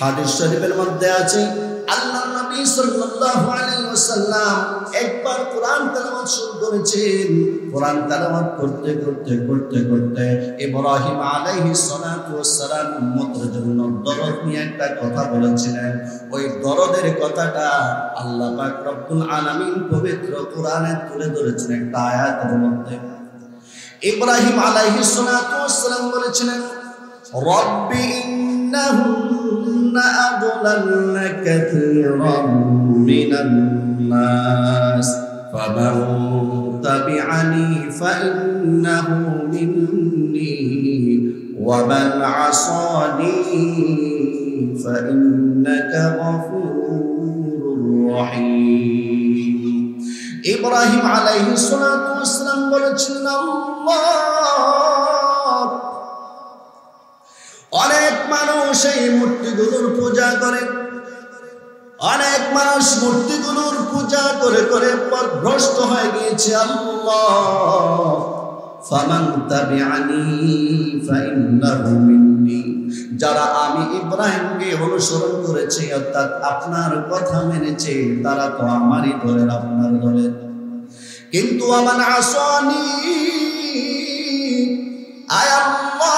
হাদিস শরীফের মধ্যে আছে আল্লাহর নবী সাল্লাল্লাহু আলাইহি ওয়াসাল্লাম একবার কোরআন তেলাওয়াত শুরু করেছেন। কোরআন তেলাওয়াত করতে ইব্রাহিম আলাইহিস সালাতু ওয়াস সালাম উম্মতের জন্য দরদ নিয়ে একটা কথা বলেছিলেন। ওই দরদের কথাটা আল্লাহ পাক রব্বুল আলামিন পবিত্র কোরআনে তুলে ধরেছেন একটা আয়াতের মধ্যে। ইব্রাহিম আলাইহিস সালাতু ওয়াস সালাম বলেছিলেন, রব্বি ইন্নাহুন্না আদলাল্না কাসীরাম মিনান নাস ফামান তাবিআনি ফাইন্নাহু মিন্নি ওয়া মান আসানি ফাইন্নাকা গফুরুর রহিম। ইব্রাহিম আলাইহিস সালাতু ওয়াস সালাম বলেছিলেন, আল্লাহ, অনেক মানুষ এই মূর্তিগুলোর পূজা করে, অনেক মানুষ মূর্তিগুলোর পূজা করে করে পথভ্রষ্ট হয়ে গিয়েছে। আল্লাহ, ফামান তাবিআনি ফাইন্নাহু মিন্নি, যারা আমি ইব্রাহিমকে অনুসরণ করেছে অর্থাৎ আপনার কথা মেনেছে তারা তো আমারই দলের, আপনার দলের। কিন্তু আমান আসানি, আয় আল্লাহ,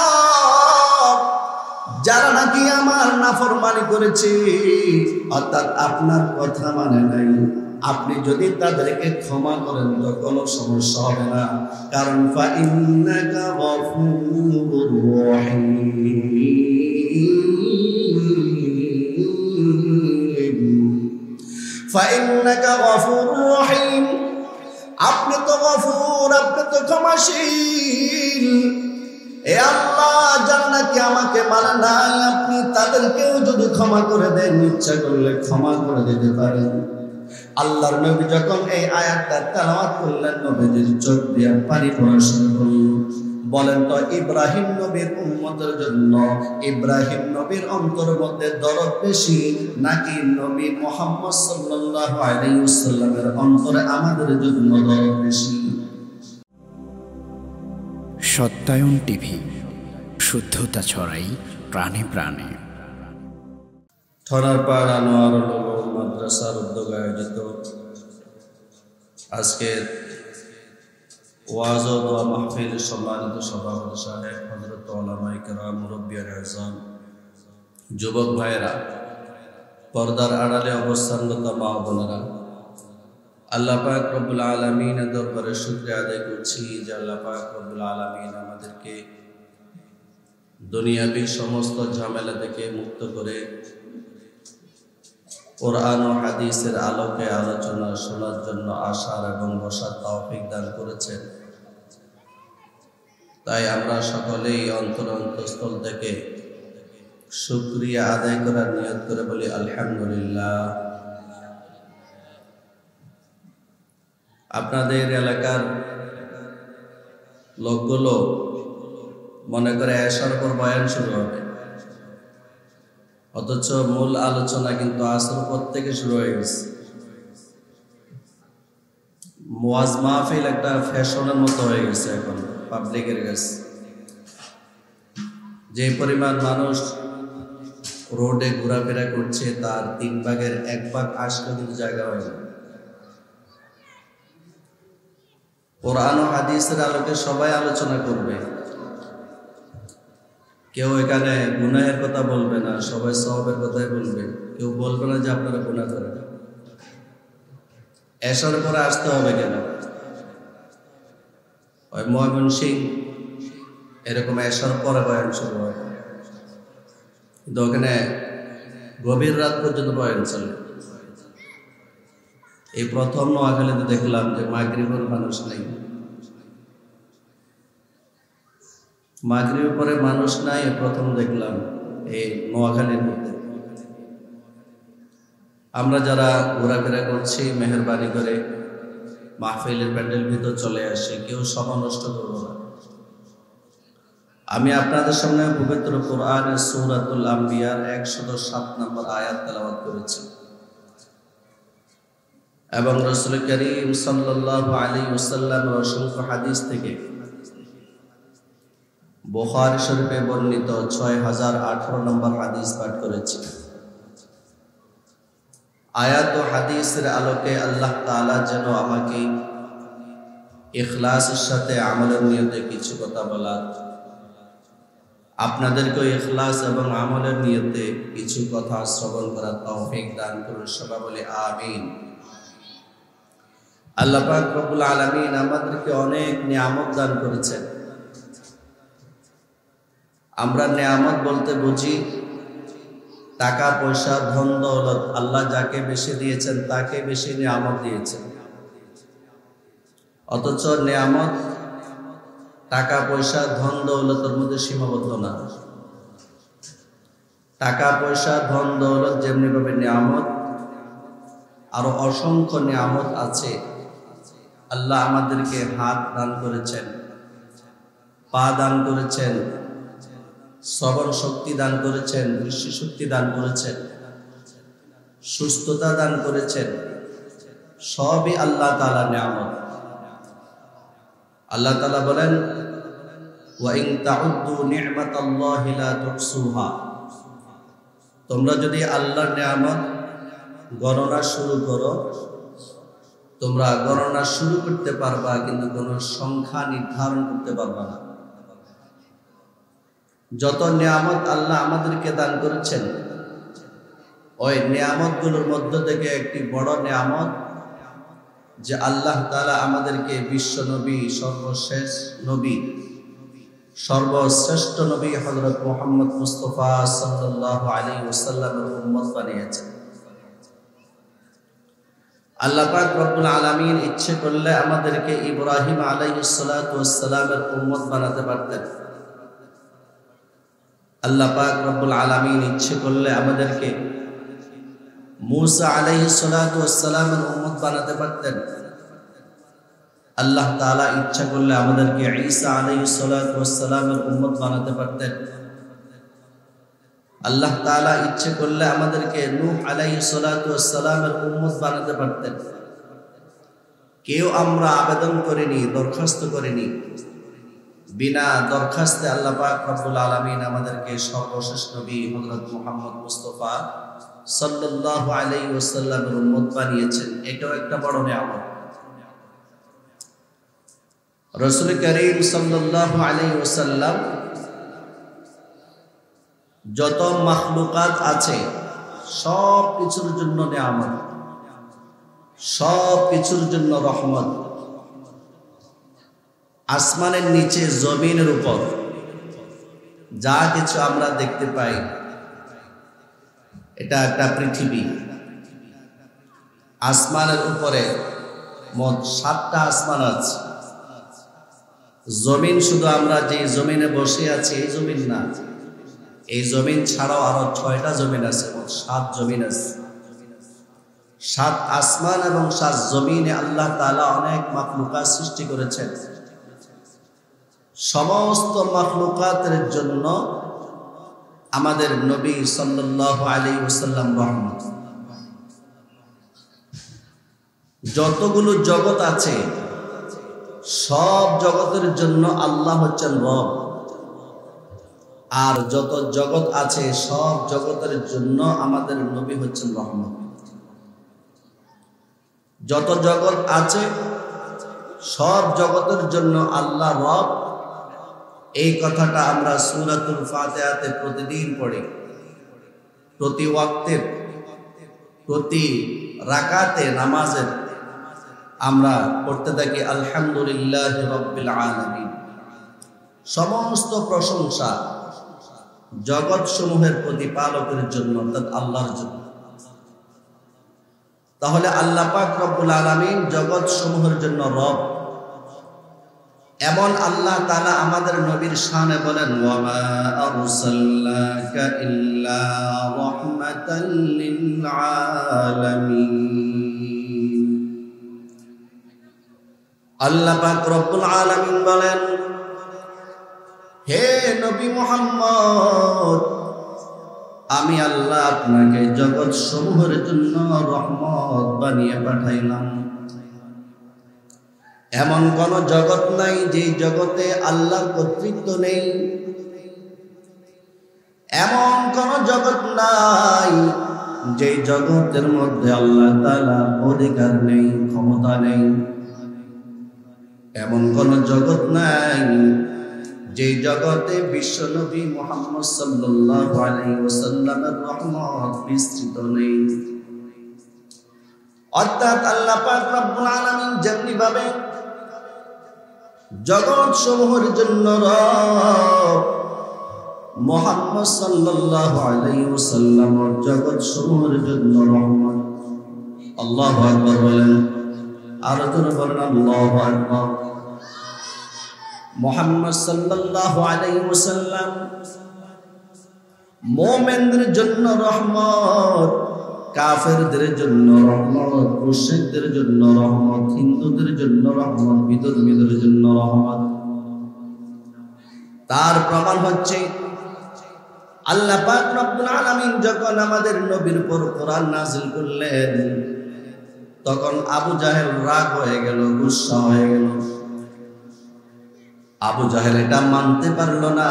যারা নাকি আমার নাফরমানি করেছে অর্থাৎ আপনার কথা মানে নাই, আপনি যদি তাদেরকে ক্ষমা করেন তো কোনো সমস্যা হবে না, কারণ ফাইন্নাকা গফুরুর রহিম, ফাইন্নাকা গফুরুর রহিম, আপনি তো গফুর, আপনি তো ক্ষমাশীল। এ আল্লাহ, যারা নাকি আমাকে মানে নাই আপনি তাদেরকেও যদি ক্ষমা করে দেন, ইচ্ছা করলে ক্ষমা করে দিতে পারেন। আল্লাহর নবী যখন এই আয়াতটা তেলাওয়াত করলেন, নবীজির চোখ দিয়ে পানি পড়া শুরু করল। বলেন তো, ইব্রাহিম নবীর উম্মতের জন্য ইব্রাহিম নবীর অন্তর মধ্যে দরদ বেশি, নাকি নবী মুহাম্মদ সাল্লাল্লাহু আলাইহি ওয়াসাল্লামের অন্তরে আমাদের জন্য দরদ বেশি? সত্যায়ন টিভি, শুদ্ধতা ছড়াই প্রাণে প্রাণে। থরারপাড় আনোয়ারুল উলুম মাদ্রাসার উদ্যোগে আয়োজিত আজকের ওয়াজ ও দোয়া মাহফিলের সম্মানিত সভাপতি সাহেব, হযরত উলামায়ে কেরাম, মুরব্বিয়ানে আযম, যুবক ভাইয়েরা, পর্দার আড়ালে অবস্থানরত মা বোনেরা, আল্লাহ পাক রব্বুল আলামিনের দরবারে শুকরিয়া আদায় করছি যে আল্লাহ পাক রব্বুল আলামিন আমাদেরকে দুনিয়াবী সমস্ত ঝামেলা থেকে মুক্ত করে কোরআন ও হাদিসের আলোকে আলোচনা শোনার জন্য আসার এবং বসার তৌফিক দান করেছেন। তাই আমরা সকলেই অন্তরস্থল থেকে শুকরিয়া আদায় করার নিয়ত করে বলি আলহামদুলিল্লাহ। আপনাদের এলাকার লোকগুলো মনে করে এশার পর বয়ান শুরু হবে, অথচ মূল আলোচনা কিন্তু আসর পর থেকে শুরু হয়ে গেছে। ওয়াজ মাহফিল একটা ফ্যাশনের মতো হয়ে গেছে এখন পাবলিকের কাছে। যে পরিমাণ মানুষ রোডে ঘোরাফেরা করছে তার 3 ভাগের 1 ভাগ আসলে কিন্তু জায়গা হয় না। কোরআন ও হাদিসের আলোকে সবাই আলোচনা করবে, কেউ এখানে গুনাহের কথা বলবে না, সবাই সওয়াবের কথাই বলবে। কেউ বলবে না যে আপনারা গুনাহ করেন। এশার পরে আসতে হবে কেন? ওই ময়মনসিংহ এরকম এশার পরে বয়ান শুরু হয়, কিন্তু ওখানে গভীর রাত পর্যন্ত বয়ান চলে। এই প্রথম নোয়াখালীতে দেখলাম যে মাগরিবের মানুষ নেই, মাগরিবের পরে মানুষ নাই, প্রথম দেখলাম এই নোয়াখালীর মধ্যে। আমরা যারা ঘোরাফেরা করছি মেহেরবানি করে মাহফিলের প্যান্ডেল ভিতর চলে আসি, কেউ সময় নষ্ট করব না। আমি আপনাদের সামনে পবিত্র কোরআনের সূরাতুল আম্বিয়ার 107 নম্বর আয়াত তেলাওয়াত করেছি এবং রাসূল করিম সাল্লাল্লাহু আলাইহি ওয়াসাল্লামের অসংখ্য হাদিস থেকে বুখারী শরীফে বর্ণিত 6018 নম্বর হাদিস পাঠ করেছি। আয়াত ও হাদিসের আলোকে আল্লাহ তাআলা যেন আমাকে ইখলাসের সাথে আমলের নিয়তে কিছু কথা বলার, আপনাদেরকেও ইখলাস এবং আমলের নিয়তে কিছু কথা শ্রবণ করার তৌফিক দান করুন। সবাই বলে আমিন। আল্লাহ পাক রব্বুল আলামিন আমাদেরকে অনেক নিয়ামত দান করেছেন। আমরা নিয়ামত বলতে বুঝি টাকা পয়সা, ধন দৌলত। আল্লাহ যাকে বেশি দিয়েছেন তাকে বেশি নিয়ামত দিয়েছেন। অথচ নিয়ামত টাকা পয়সা, ধন দৌলতের মধ্যে সীমাবদ্ধ না। টাকা পয়সা, ধন দৌলত যেমনি ভাবে নিয়ামত, আরো অসংখ্য নিয়ামত আছে। আল্লাহ আমাদেরকে হাত দান করেছেন, পা দান করেছেন, শ্রবণ শক্তি দান করেছেন, দৃষ্টি শক্তি দান করেছেন, সুস্থতা দান করেছেন। সবই আল্লাহ তাআলা নিয়ামত। আল্লাহ তাআলা বলেন, ওয়া ইন তাউদ্দু নি'মাতাল্লাহি লা তুহসুহা। তোমরা যদি আল্লাহর নিয়ামত গণনা শুরু করো, তোমরা গণনা শুরু করতে পারবা, কিন্তু কোনো সংখ্যা নির্ধারণ করতে পারবা না। যত নিয়ামত আল্লাহ আমাদেরকে দান করেছেন, ওই নিয়ামতগুলোর মধ্য থেকে একটি বড় নিয়ামত যে আল্লাহ তাআলা আমাদেরকে বিশ্ব নবী, সর্বশেষ নবী, সর্বশ্রেষ্ঠ নবী হযরত মুহাম্মদ মুস্তাফা সাল্লাল্লাহু আলাইহি ওয়াসাল্লামের উম্মত বানিয়েছেন। আল্লাহ পাক রব্বুল আলামিন ইচ্ছে করলে আমাদেরকে ইব্রাহিম আলাইহিস সালাতু ওয়াস সালামের উম্মত বানাতে পারতেন। আল্লাহ পাক রব্বুল আলামিন ইচ্ছে করলে আমাদেরকে মূসা আলাইহিস সালাতু ওয়াস সালামের উম্মত বানাতে পারতেন। আল্লাহ তাআলা ইচ্ছা করলে আমাদেরকে ঈসা আলাইহিস সালাতু ওয়াস সালামের উম্মত বানাতে পারতেন। আল্লাহ তাআলা ইচ্ছে করলে আমাদেরকে নূহ আলাইহিস সালাতু ওয়াস সালামের উম্মত বানাতে পারতেন। কেউ আমরা আবেদন করিনি, দরখাস্ত করিনি। বিনা দরখাস্তে আল্লাহ পাক রব্বুল আলামিন আমাদেরকে সর্বশেষ নবী হযরত মুহাম্মদ মুস্তাফা সাল্লাল্লাহু আলাইহি ওয়াসাল্লামের উম্মত বানিয়েছেন। এটাও একটা বড় নিয়ামত। রাসূল করিম সাল্লাল্লাহু আলাইহি ওয়াসাল্লাম যত মাখলুকাত আছে সব কিছুর জন্য নিয়ামত, সব কিছুর জন্য রহমত। আসমানের নিচে, জমিনের উপর যা কিছু আমরা দেখতে পাই, এটা একটা পৃথিবী। আসমানের উপরে মোট 7টা আসমান আছে। জমিন শুধু আমরা যে জমিনে বসে আছি এই জমিন না, এই জমিন ছাড়াও আরো 6টা জমিন আছে, মোট 7 জমিন আছে। 7 আসমান এবং 7 জমিনে আল্লাহ তাআলা অনেক মাখলুকাত সৃষ্টি করেছেন। সমস্ত মাখলুকাতের জন্য আমাদের নবী সাল্লাল্লাহু আলাইহি ওয়াসাল্লাম রহমত। যতগুলো জগৎ আছে সব জগতের জন্য আল্লাহ হচ্ছেন রব, আর যত জগৎ আছে সব জগতের জন্য আমাদের নবী হচ্ছেন রহমত। যত জগৎ আছে সব জগতের জন্য আল্লাহ রব, এই কথাটা আমরা সূরাতুল ফাতিহাতে প্রতিদিন পড়ি। প্রতি ওয়াক্তে, প্রতি রাকাতে নামাজের আমরা পড়তে থাকি আলহামদুলিল্লাহি রাব্বিল আলামিন। সমস্ত প্রশংসা জগৎ সমূহের প্রতিপালকের জন্য, অর্থাৎ আল্লাহর জন্য। তাহলে আল্লাহ পাক রব্বুল আলামিন জগৎ সমূহের জন্য রব। এমন আল্লাহ তাআলা আমাদের নবীর শানে বলেন, ওয়া মা আরসালনাকা ইল্লা রাহমাতাল লিল আলামিন। আল্লাহ পাক রব্বুল আলামিন বলেন, হে নবী মুহাম্মদ, আমি আল্লাহ আপনাকে জগৎ সমূহের জন্য রহমত বানিয়ে পাঠাইলাম। এমন কোন জগৎ নাই যে জগতে আল্লাহর কর্তৃত্ব নেই। এমন কোন জগৎ নাই যে জগতের মধ্যে আল্লাহ তাআলা অধিকার নেই, ক্ষমতা নেই, এমন কোন জগৎ নাই যে জগতে বিশ্বনবী মুহাম্মদ সাল্লাল্লাহু আলাইহি ওয়াসাল্লামের রহমত বিস্তৃত নেই। অর্থাৎ আল্লাহ পাক রব্বুল আলামিন যেমনি ভাবে জগৎ সমূহের জন্য রব, মুহাম্মদ সাল্লাল্লাহু আলাইহি ওয়াসাল্লাম জগৎ সমূহের জন্য রহমত। আল্লাহু আকবার বলেন, আর জোরে বলেন আল্লাহু আকবার। মুহাম্মদ সাল্লাল্লাহু আলাইহি ওয়াসাল্লাম মুমিনদের জন্য রহমত, কাফেরদের জন্য রহমত, মুশরিকদের জন্য রহমত, হিন্দুদের জন্য রহমত, বিধর্মীদের জন্য রহমত। তার প্রমাণ হচ্ছে আল্লাহ পাক রব্বুল আলামিন যখন আমাদের নবীর উপর কোরআন নাযিল করলেন, তখন আবু জাহেল রাগ হয়ে গেল, গুসা হয়ে গেল। আবু জাহেল এটা মানতে পারল না,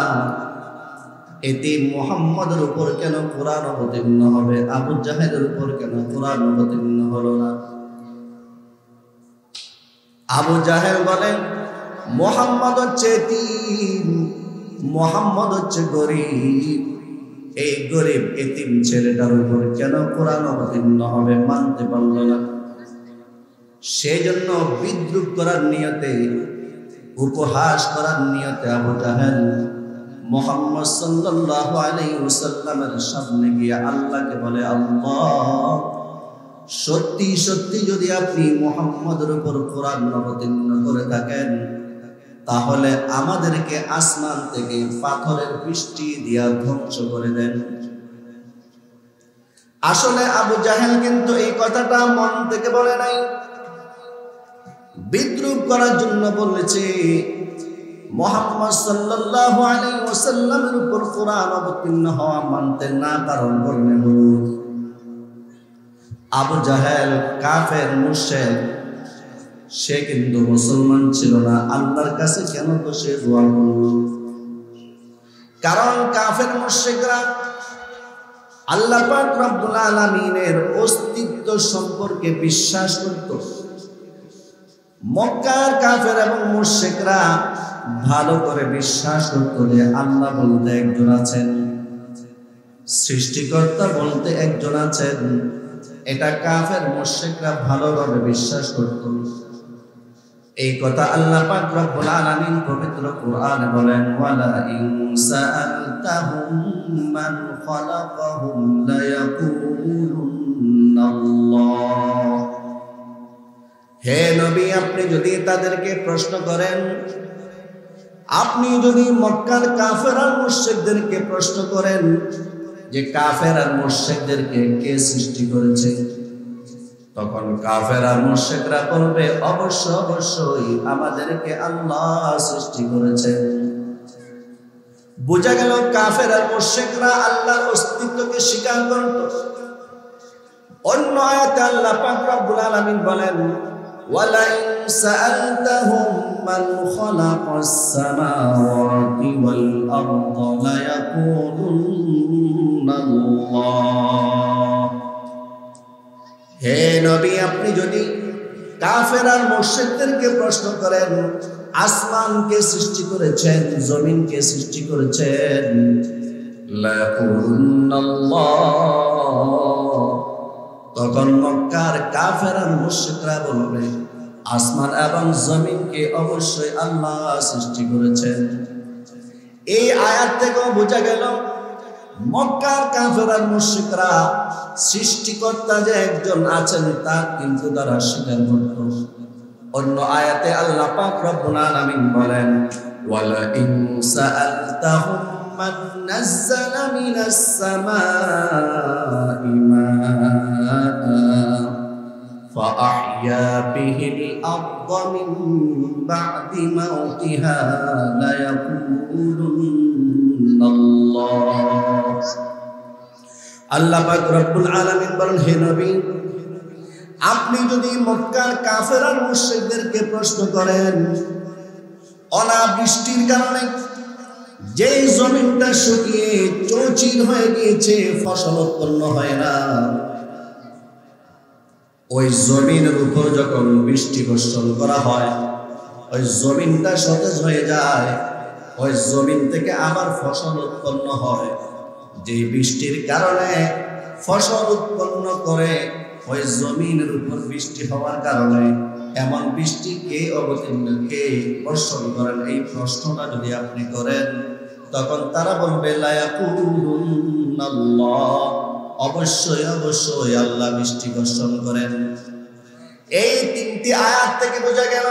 এতে মুহাম্মদের উপর কেন কোরআন অবতীর্ণ হবে, আবু জাহেলের উপর কেন কোরআন অবতীর্ণ হলো না। আবু জাহেল বলেন, মুহাম্মদ হচ্ছে এতিম, মুহাম্মদ হচ্ছে গরিব, এই গরিব এতিম ছেলেটার উপর কেন কোরআন অবতীর্ণ হবে, মানতে পারল না। সেই জন্য বিদ্রুপ করার নিয়তে, উপহাস করার নিয়তে আবু জাহেল মুহাম্মদ সাল্লাল্লাহু আলাইহি ওয়াসাল্লামের সামনে গিয়ে আল্লাহকে বলে, আল্লাহ, সত্যি সত্যি যদি আপনি মুহাম্মদের উপর কোরআন অবতীর্ণ করে থাকেন, তাহলে আমাদেরকে আসমান থেকে পাথরের বৃষ্টি দিয়া ধ্বংস করে দেন। আসলে আবু জাহেল কিন্তু এই কথাটা মন থেকে বলে নাই, বিদ্রুপ করার জন্য বলেছে। মুহাম্মদ সাল্লাল্লাহু আলাইহি ওয়াসাল্লামের উপর কোরআন অবতীর্ণ হওয়া মানতে না পারার কারণে হলো আবু জাহেল কাফের মুশরিক, সে কিন্তু মুসলমান ছিল না। আল্লাহর কাছে কেন তো সে দোয়া করল? কারণ কাফের মুশরিকরা আল্লাহ পাক রব্বুল আলামিনের অস্তিত্ব সম্পর্কে বিশ্বাস করত। মক্কার কাফের এবং মুশরিকরা ভালো করে বিশ্বাস করত যে আল্লাহ বলতে একজন আছেন, সৃষ্টিকর্তা বলতে একজন আছেন। এটা কাফের মুশরিকরা ভালোভাবে বিশ্বাস করত। এই কথা আল্লাহ পাক রব্বুল আলামিন পবিত্র কোরআনে বলেন, ওয়ালা ইন সাআলতাহুম মান খালাকাহুম লা ইয়াকুলুন্নাল্লাহ। হে নবী, আপনি যদি তাদেরকে প্রশ্ন করেন, আপনি যদি মক্কার কাফের আর মুশরিকদেরকে প্রশ্ন করেন যে কাফের আর মুশরিকদেরকে কে সৃষ্টি করেছে, তখন কাফের আর মুশরিকরা বলবে, অবশ্যই আমাদেরকে আল্লাহ সৃষ্টি করেছেন। বোঝা গেল কাফের আর মুশরিকরা আল্লাহর অস্তিত্বকে স্বীকার করত। অন্য আয়াতে আল্লাহ পাক রব্বুল আলামিন বলেন, ওয়ালা ইন সাআলতাহুম মান খালাকাস সামাওয়াতি ওয়াল আরদা লা ইয়াকুলুন্নাল্লাহ। হে নবী, আপনি যদি কাফের আর মুশরিকদেরকে প্রশ্ন করেন, আসমানকে সৃষ্টি করেছেন, জমিনকে সৃষ্টি করেছেন, লা ইয়াকুলুন্নাল্লাহ, তখন মক্কার কাফের আর মুশরিকরা বলবে, আসমান এবং জমিনকে অবশ্যই আল্লাহ সৃষ্টি করেছেন। এই আয়াত থেকেও বোঝা গেল মক্কার কাফের আর মুশরিকরা সৃষ্টিকর্তা যে একজন আছেন তা কিন্তু তারা স্বীকার করত। অন্য আয়াতে আল্লাহ পাক রব্বুল আলামিন বলেন, ওয়ালা ইন সাআলতাহুম মান নাযালা মিনাস সামাই মাআন ফাআহইয়া বিহিল আরদা মিন বা'দি মাউতিহা লা ইয়াকুলুন্নাল্লাহ। আল্লাহ পাক রব্বুল আলামিন বলেন, হে নবী, আপনি যদি মক্কার কাফের আর মুশরিকদেরকে প্রশ্ন করেন, অনাবৃষ্টির কারণে যেই জমিনটা শুকিয়ে চৌচির হয়ে গিয়েছে, ফসল উৎপন্ন হয় না, ওই জমিনের উপর যখন বৃষ্টি বর্ষণ করা হয়, ওই জমিনটা সতেজ হয়ে যায়, ওই জমিন থেকে আবার ফসল উৎপন্ন হয়। যে বৃষ্টির কারণে ফসল উৎপন্ন করে, ওই জমিনের উপর বৃষ্টি হওয়ার কারণে এমন বৃষ্টি কে অবতীর্ণ, কে বর্ষণ করেন, এই প্রশ্নটা যদি আপনি করেন, তখন তারা বলবে লা ইয়াকুলুনাল্লাহ, অবশ্যই অবশ্যই আল্লাহ বৃষ্টি বর্ষণ করেন। এই তিনটি আয়াত থেকে বোঝা গেল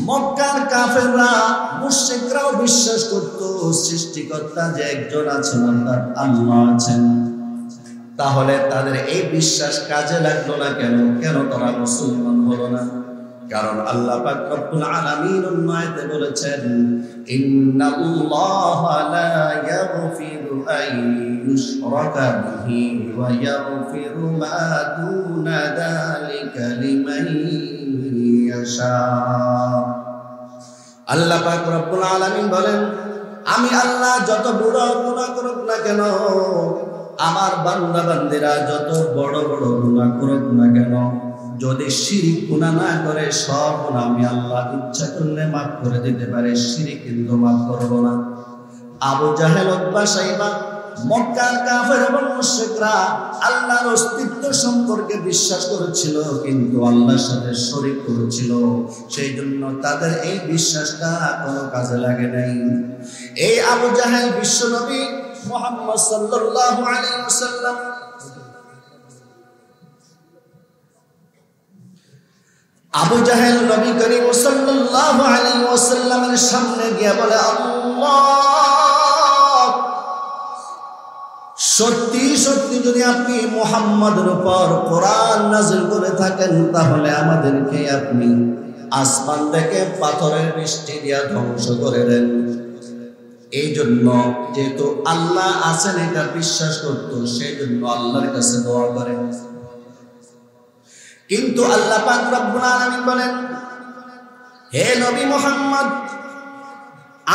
মক্কার কাফেররা, মুশরিকরাও বিশ্বাস করত সৃষ্টিকর্তা যে একজন আছেন, অর্থাৎ আল্লাহ আছেন। তাহলে তাদের এই বিশ্বাস কাজে লাগলো না কেন? কেন তারা মুসলমান হলো না? কারণ আল্লাহ পাক রব্বুল আলামিন অন্য আয়াতে বলেছেন, ইন্নাল্লাহা লা ইয়াগফিরু আন ইউশরাকা বিহি ওয়া ইয়াগফিরু মা দুনা যালিকা লিমান ইয়াশা। আল্লাহ পাক রব্বুল আলামিন বলেন, আমি আল্লাহ যত বড় গুনাহ করুক না কেন, আমার বান্দা বান্দিরা যত বড় বড় গুনাহ করুক না কেন, যদি শিরিক গুনাহ না করে, সব গুনাহ আমি আল্লাহ ইচ্ছা করলে মাফ করে দিতে পারে, শিরিক কিন্তু মাফ করব না। আবু জাহেল, উতবা, শাইবা, মক্কার কাফের এবং মুশরিকরা আল্লাহর অস্তিত্ব সম্পর্কে বিশ্বাস করেছিল, কিন্তু আল্লাহর সাথে শরীক করেছিল। সেই জন্য তাদের এই বিশ্বাসটা কোনো কাজে লাগে নাই। এই আবু জাহেল বিশ্বনবী মুহাম্মদ সাল্লাল্লাহু আলাইহি ওয়াসাল্লাম আবু জাহেল নবী করিম সাল্লাল্লাহু আলাইহি ওয়াসাল্লামের সামনে গিয়ে বলে, আল্লাহ, সত্যি সত্যি যদি আপনি মুহাম্মাদের উপর কোরআন নাযিল করে থাকেন, তাহলে আমাদেরকে আপনি আসমান থেকে পাথরের বৃষ্টি দিয়া ধ্বংস করে দেন। এই জন্য যেহেতু আল্লাহ আছেন এটা বিশ্বাস করত, সেই জন্য আল্লাহর কাছে দোয়া করেন। কিন্তু আল্লাহ পাক রব্বুল আলামিন বলেন, হে নবী মুহাম্মদ,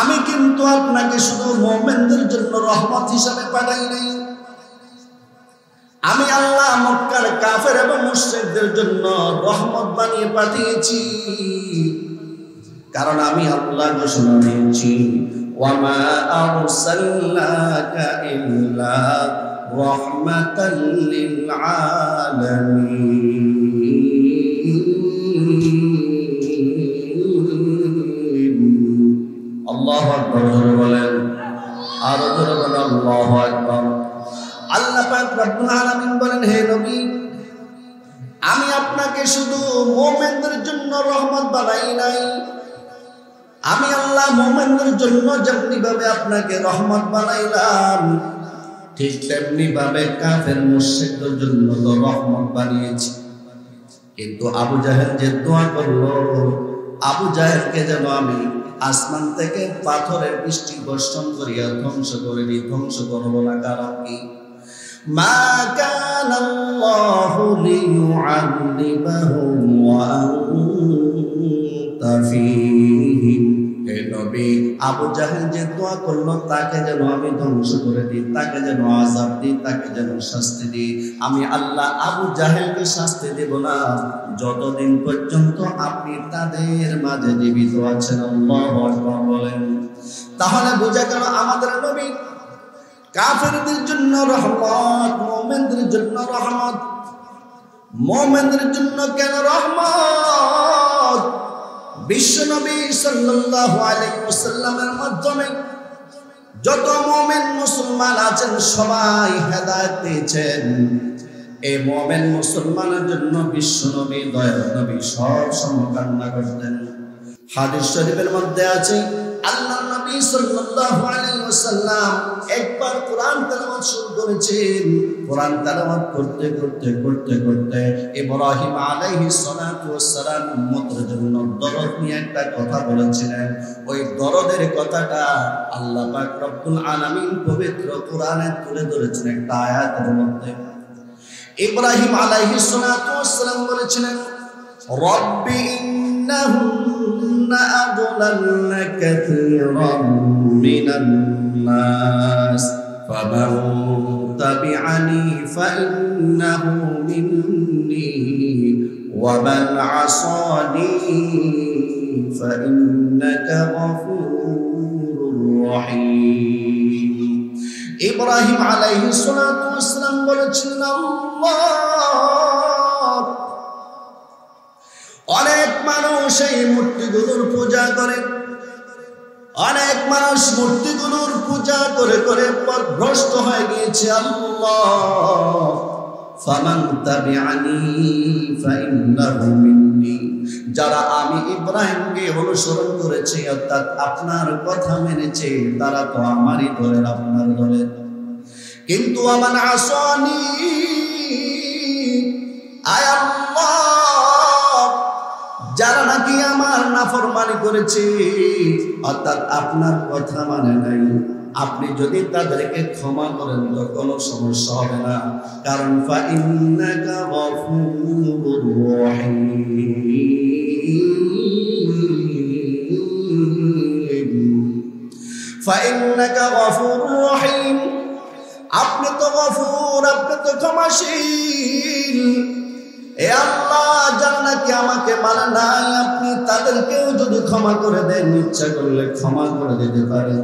আমি কিন্তু আপনাকে শুধু মুমিনদের জন্য রহমত হিসাবে পাঠাই নাই, আমি আল্লাহ মক্কার কাফের এবং মুশরিকদের জন্য রহমত বানিয়ে পাঠিয়েছি। কারণ আমি আল্লাহ ঘোষণা দিয়েছি, ওয়ামা আরসালনাকা ইল্লা রাহমাতাল লিল আলামিন। আল্লাহু আকবার বলেন, আর জোরে বলেন আল্লাহু আকবার। আল্লাহ পাক রব্বুল আলামিন বলেন, হে নবী, আমি আপনাকে শুধু মুমিনদের জন্য রহমত বানাই নাই, আমি আল্লাহ মুমিনদের জন্য যেমনি ভাবে আপনাকে রহমত বানাইলাম, ঠিক তেমনি ভাবে কাফের মুশরিকদের জন্য তো রহমত বানিয়েছি। কিন্তু আবু জাহেল যে দোয়া করলো, আবু জাহেলকে যেন আমি আসমান থেকে পাথরের বৃষ্টি বর্ষণ করিয়া ধ্বংস করে দিই, ধ্বংস করবো না। কারণ কি? মা কানা আল্লাহু লিয়ুআযিবাহুম ওয়া আনতা ফীহিম। হে নবী, আবু জাহেল যে দোয়া করলো, তাকে যেন আমি ধ্বংস করে দিই, তাকে যেন আযাব দিই, তাকে যেন শাস্তি দিই। আমি আল্লাহ আবু জাহেলকে শাস্তি দেব না যতদিন পর্যন্ত আপনি তাদের মাঝে জীবিত আছেন। আল্লাহু আকবার বলেন। তাহলে বোঝা গেল আমাদের নবী কাফেরদের জন্য রহমত, মুমিনদের জন্য রহমত। মুমিনদের জন্য কেন রহমত? বিশ্ব নবী সাল্লাল্লাহু আলাইহি ওয়াসাল্লামের মাধ্যমে যত মুমিন মুসলমান আছেন সবাই হেদায়েত পেয়েছেন। এই মুমিন মুসলমানের জন্য বিশ্ব নবী, দয়ার নবী সব সময় কান্না করতেন। হাদিস শরীফের মধ্যে আছে, আল্লাহ নবী সাল্লাল্লাহু আলাইহি ওয়াসাল্লাম একবার কোরআন তেলাওয়াত শুরু করেছেন। কোরআন তেলাওয়াত করতে করতে করতে করতে ইব্রাহিম আলাইহিস সালাতু ওয়াস সালাম উম্মতের জন্য দরদ নিয়ে একটা কথা বলেছিলেন। ওই দরদের কথাটা আল্লাহ পাক রব্বুল আলামিন পবিত্র কোরআনে তুলে ধরেছেন একটা আয়াতের মধ্যে। ইব্রাহিম আলাইহিস সালাতু ওয়াস সালাম বলেছিলেন, রব্বি ইন্নাহুন্না আদলালনা কাসীরাম মিনান নাস فمن تبعني فإنه مني ومن عصاني فإنك غفور رحيم ইব্রাহিম আলাইহিস সালাতু ওয়াস সালাম বলেছিলেন আল্লাহ অনেক মানুষ এই মূর্তিগুলোর পূজা করে অনেক মানুষ মূর্তিগুলোর পূজা করে করে পথভ্রষ্ট হয়ে গিয়েছে আল্লাহ ফামান তাবিআনি ফাইন্নাহু মিন্নি যারা আমি ইব্রাহিমকে অনুসরণ করেছি অর্থাৎ আপনার কথা মেনেছে তারা তো আমারই দলের আপনার দলের কিন্তু আমান আসানি আয় আল্লাহ যারা নাকি আমার নাফরমানি করেছে অর্থাৎ আপনার কথা মানে নাই আপনি যদি তাদেরকে ক্ষমা করেন তো কোনো সমস্যা হবে না কারণ ফাইন্নাকা গফুরুর রহিম ফাইন্নাকা গফুরুর রহিম আপনি তো গফুর আপনি তো ক্ষমাশীল এ আল্লাহ যারা নাকি আমাকে মানে নাই আপনি তাদেরকেও যদি ক্ষমা করে দেন ইচ্ছা করলে ক্ষমা করে দিতে পারেন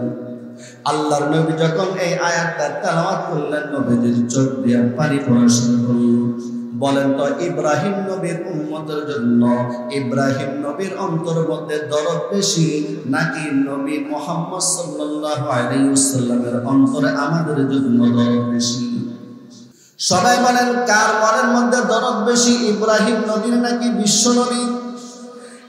আল্লাহর নবী যখন এই আয়াতটা তেলাওয়াত করলেন নবীজির চোখ দিয়ে পানি পড়া শুরু করল বলেন তো ইব্রাহিম নবীর উম্মতের জন্য ইব্রাহিম নবীর অন্তর মধ্যে দরদ বেশি নাকি নবী মুহাম্মদ সাল্লাল্লাহু আলাইহি ওয়াসাল্লামের অন্তরে আমাদের জন্য দরদ বেশি সবাই বলেন কার মনের মধ্যে দরদ বেশি ইব্রাহিম নবীর নাকি বিশ্ব নবী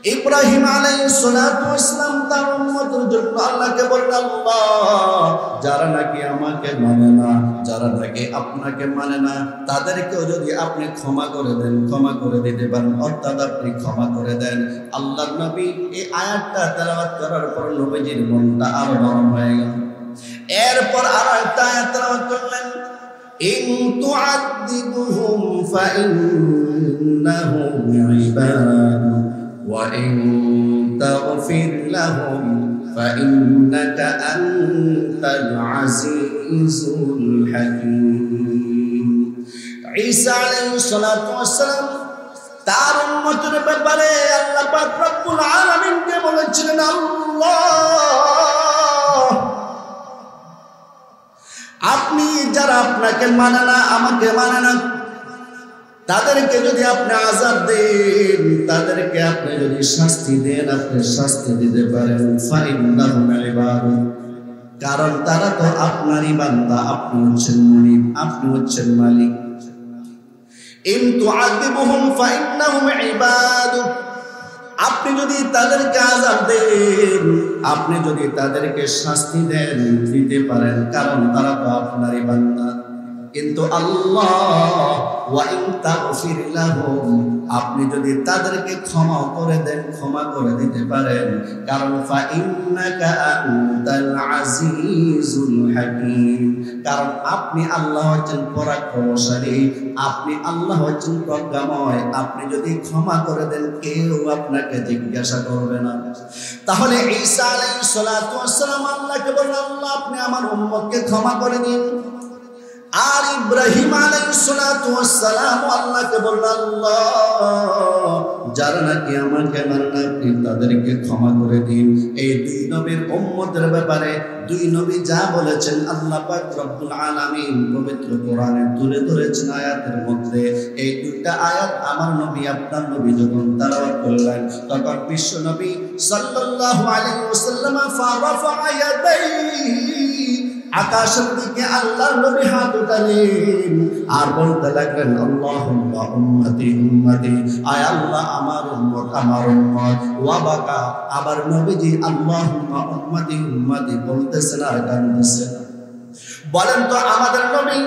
ইব্রাহিম আলাইহিস সালাতু ওয়াস সালাম তার উম্মতের জন্য আল্লাহকে বলেন আল্লাহ যারা নাকি আমাকে মানে না যারা নাকি আপনাকে মানে না তাদেরকেও যদি আপনি ক্ষমা করে দেন ক্ষমা করে দিতে পারেন অর্থাৎ আপনি ক্ষমা করে দেন আল্লাহর নবী এই আয়াতটা তেলাওয়াত করার পর নবীজির মনটা আরো নরম হয়ে গেল এরপর আরো একটা আয়াত তেলাওয়াত করলেন ইন তুআদ্দিবুহুম ফাইন্নাহুম ইবাদু وَإِن تَغْفِرْ لَهُمْ فَإِنَّكَ أَنْتَ الْعَزِيزُ الْحَكِيمُ ঈসা আলাইহিস সালাতু ওয়াস সালাম তার উম্মতের ব্যাপারে আল্লাহ পাক রব্বুল আলামিনকে বলেছিলেন আল্লাহ আপনি যারা আপনাকে মানে না আমাকে মানে না তাদেরকে যদি আপনি আযাব দেন তাদেরকে আপনি যদি শাস্তি দেন আপনি শাস্তি দিতে পারেন ফাইন্নাহুম ইবাদু কারণ তারা তো আপনারই বান্দা আপনি হচ্ছেন মুনিব আপনি হচ্ছেন মালিক ইন তুআযিবুহুম ফাইন্নাহুম ইবাদু আপনি যদি তাদেরকে আযাব দেন আপনি যদি তাদেরকে শাস্তি দেন দিতে পারেন কারণ তারা তো আপনারই বান্দা কিন্তু আল্লাহ ওয়া ইন তাগফির লাহুম আপনি যদি তাদেরকে ক্ষমা করে দেন ক্ষমা করে দিতে পারেন কারণ ফাইন্নাকা আনতাল আজিজুল হাকীম কারণ আপনি আল্লাহ হচ্ছেন পরাক্রমশালী আপনি আল্লাহ হচ্ছেন প্রজ্ঞাময় আপনি যদি ক্ষমা করে দেন কেউ আপনাকে জিজ্ঞাসা করবে না তাহলে ঈসা আলাইহিস সালাতু ওয়াস সালাম আল্লাহকে বললেন আল্লাহ আপনি আমার উম্মতকে ক্ষমা করে দিন আর ইব্রাহিম আলাইহিস সালাতু ওয়াস সালাম আল্লাহকে বললেন আল্লাহ যারা নাকি আমাকে মানে না আপনি তাদেরকে ক্ষমা করে দিন এই দুই নবীর উম্মতের ব্যাপারে দুই নবী যা বলেছেন আল্লাহ পাক রব্বুল আলামিন পবিত্র কোরআনে তুলে ধরেছেন আয়াতের মধ্যে এই দুইটা আয়াত আমার নবী আপনার নবী যখন তেলাওয়াত করলেন তখন বিশ্ব নবী সাল্লাল্লাহু আলাইহি ওয়াসাল্লাম ফারাফা ইয়াদাইহি আকাশের দিকে আল্লাহর নবী হাত উঠালেন আর বলতে লাগলেন আল্লাহুম্মা উম্মতি উম্মতি আয় আল্লাহ আমার উম্মত ওয়া বাকা আবার নবীজি আল্লাহুম্মা উম্মতি উম্মতি বলতেছেন আর কাঁদতেছেন বলেন তো আমাদের নবী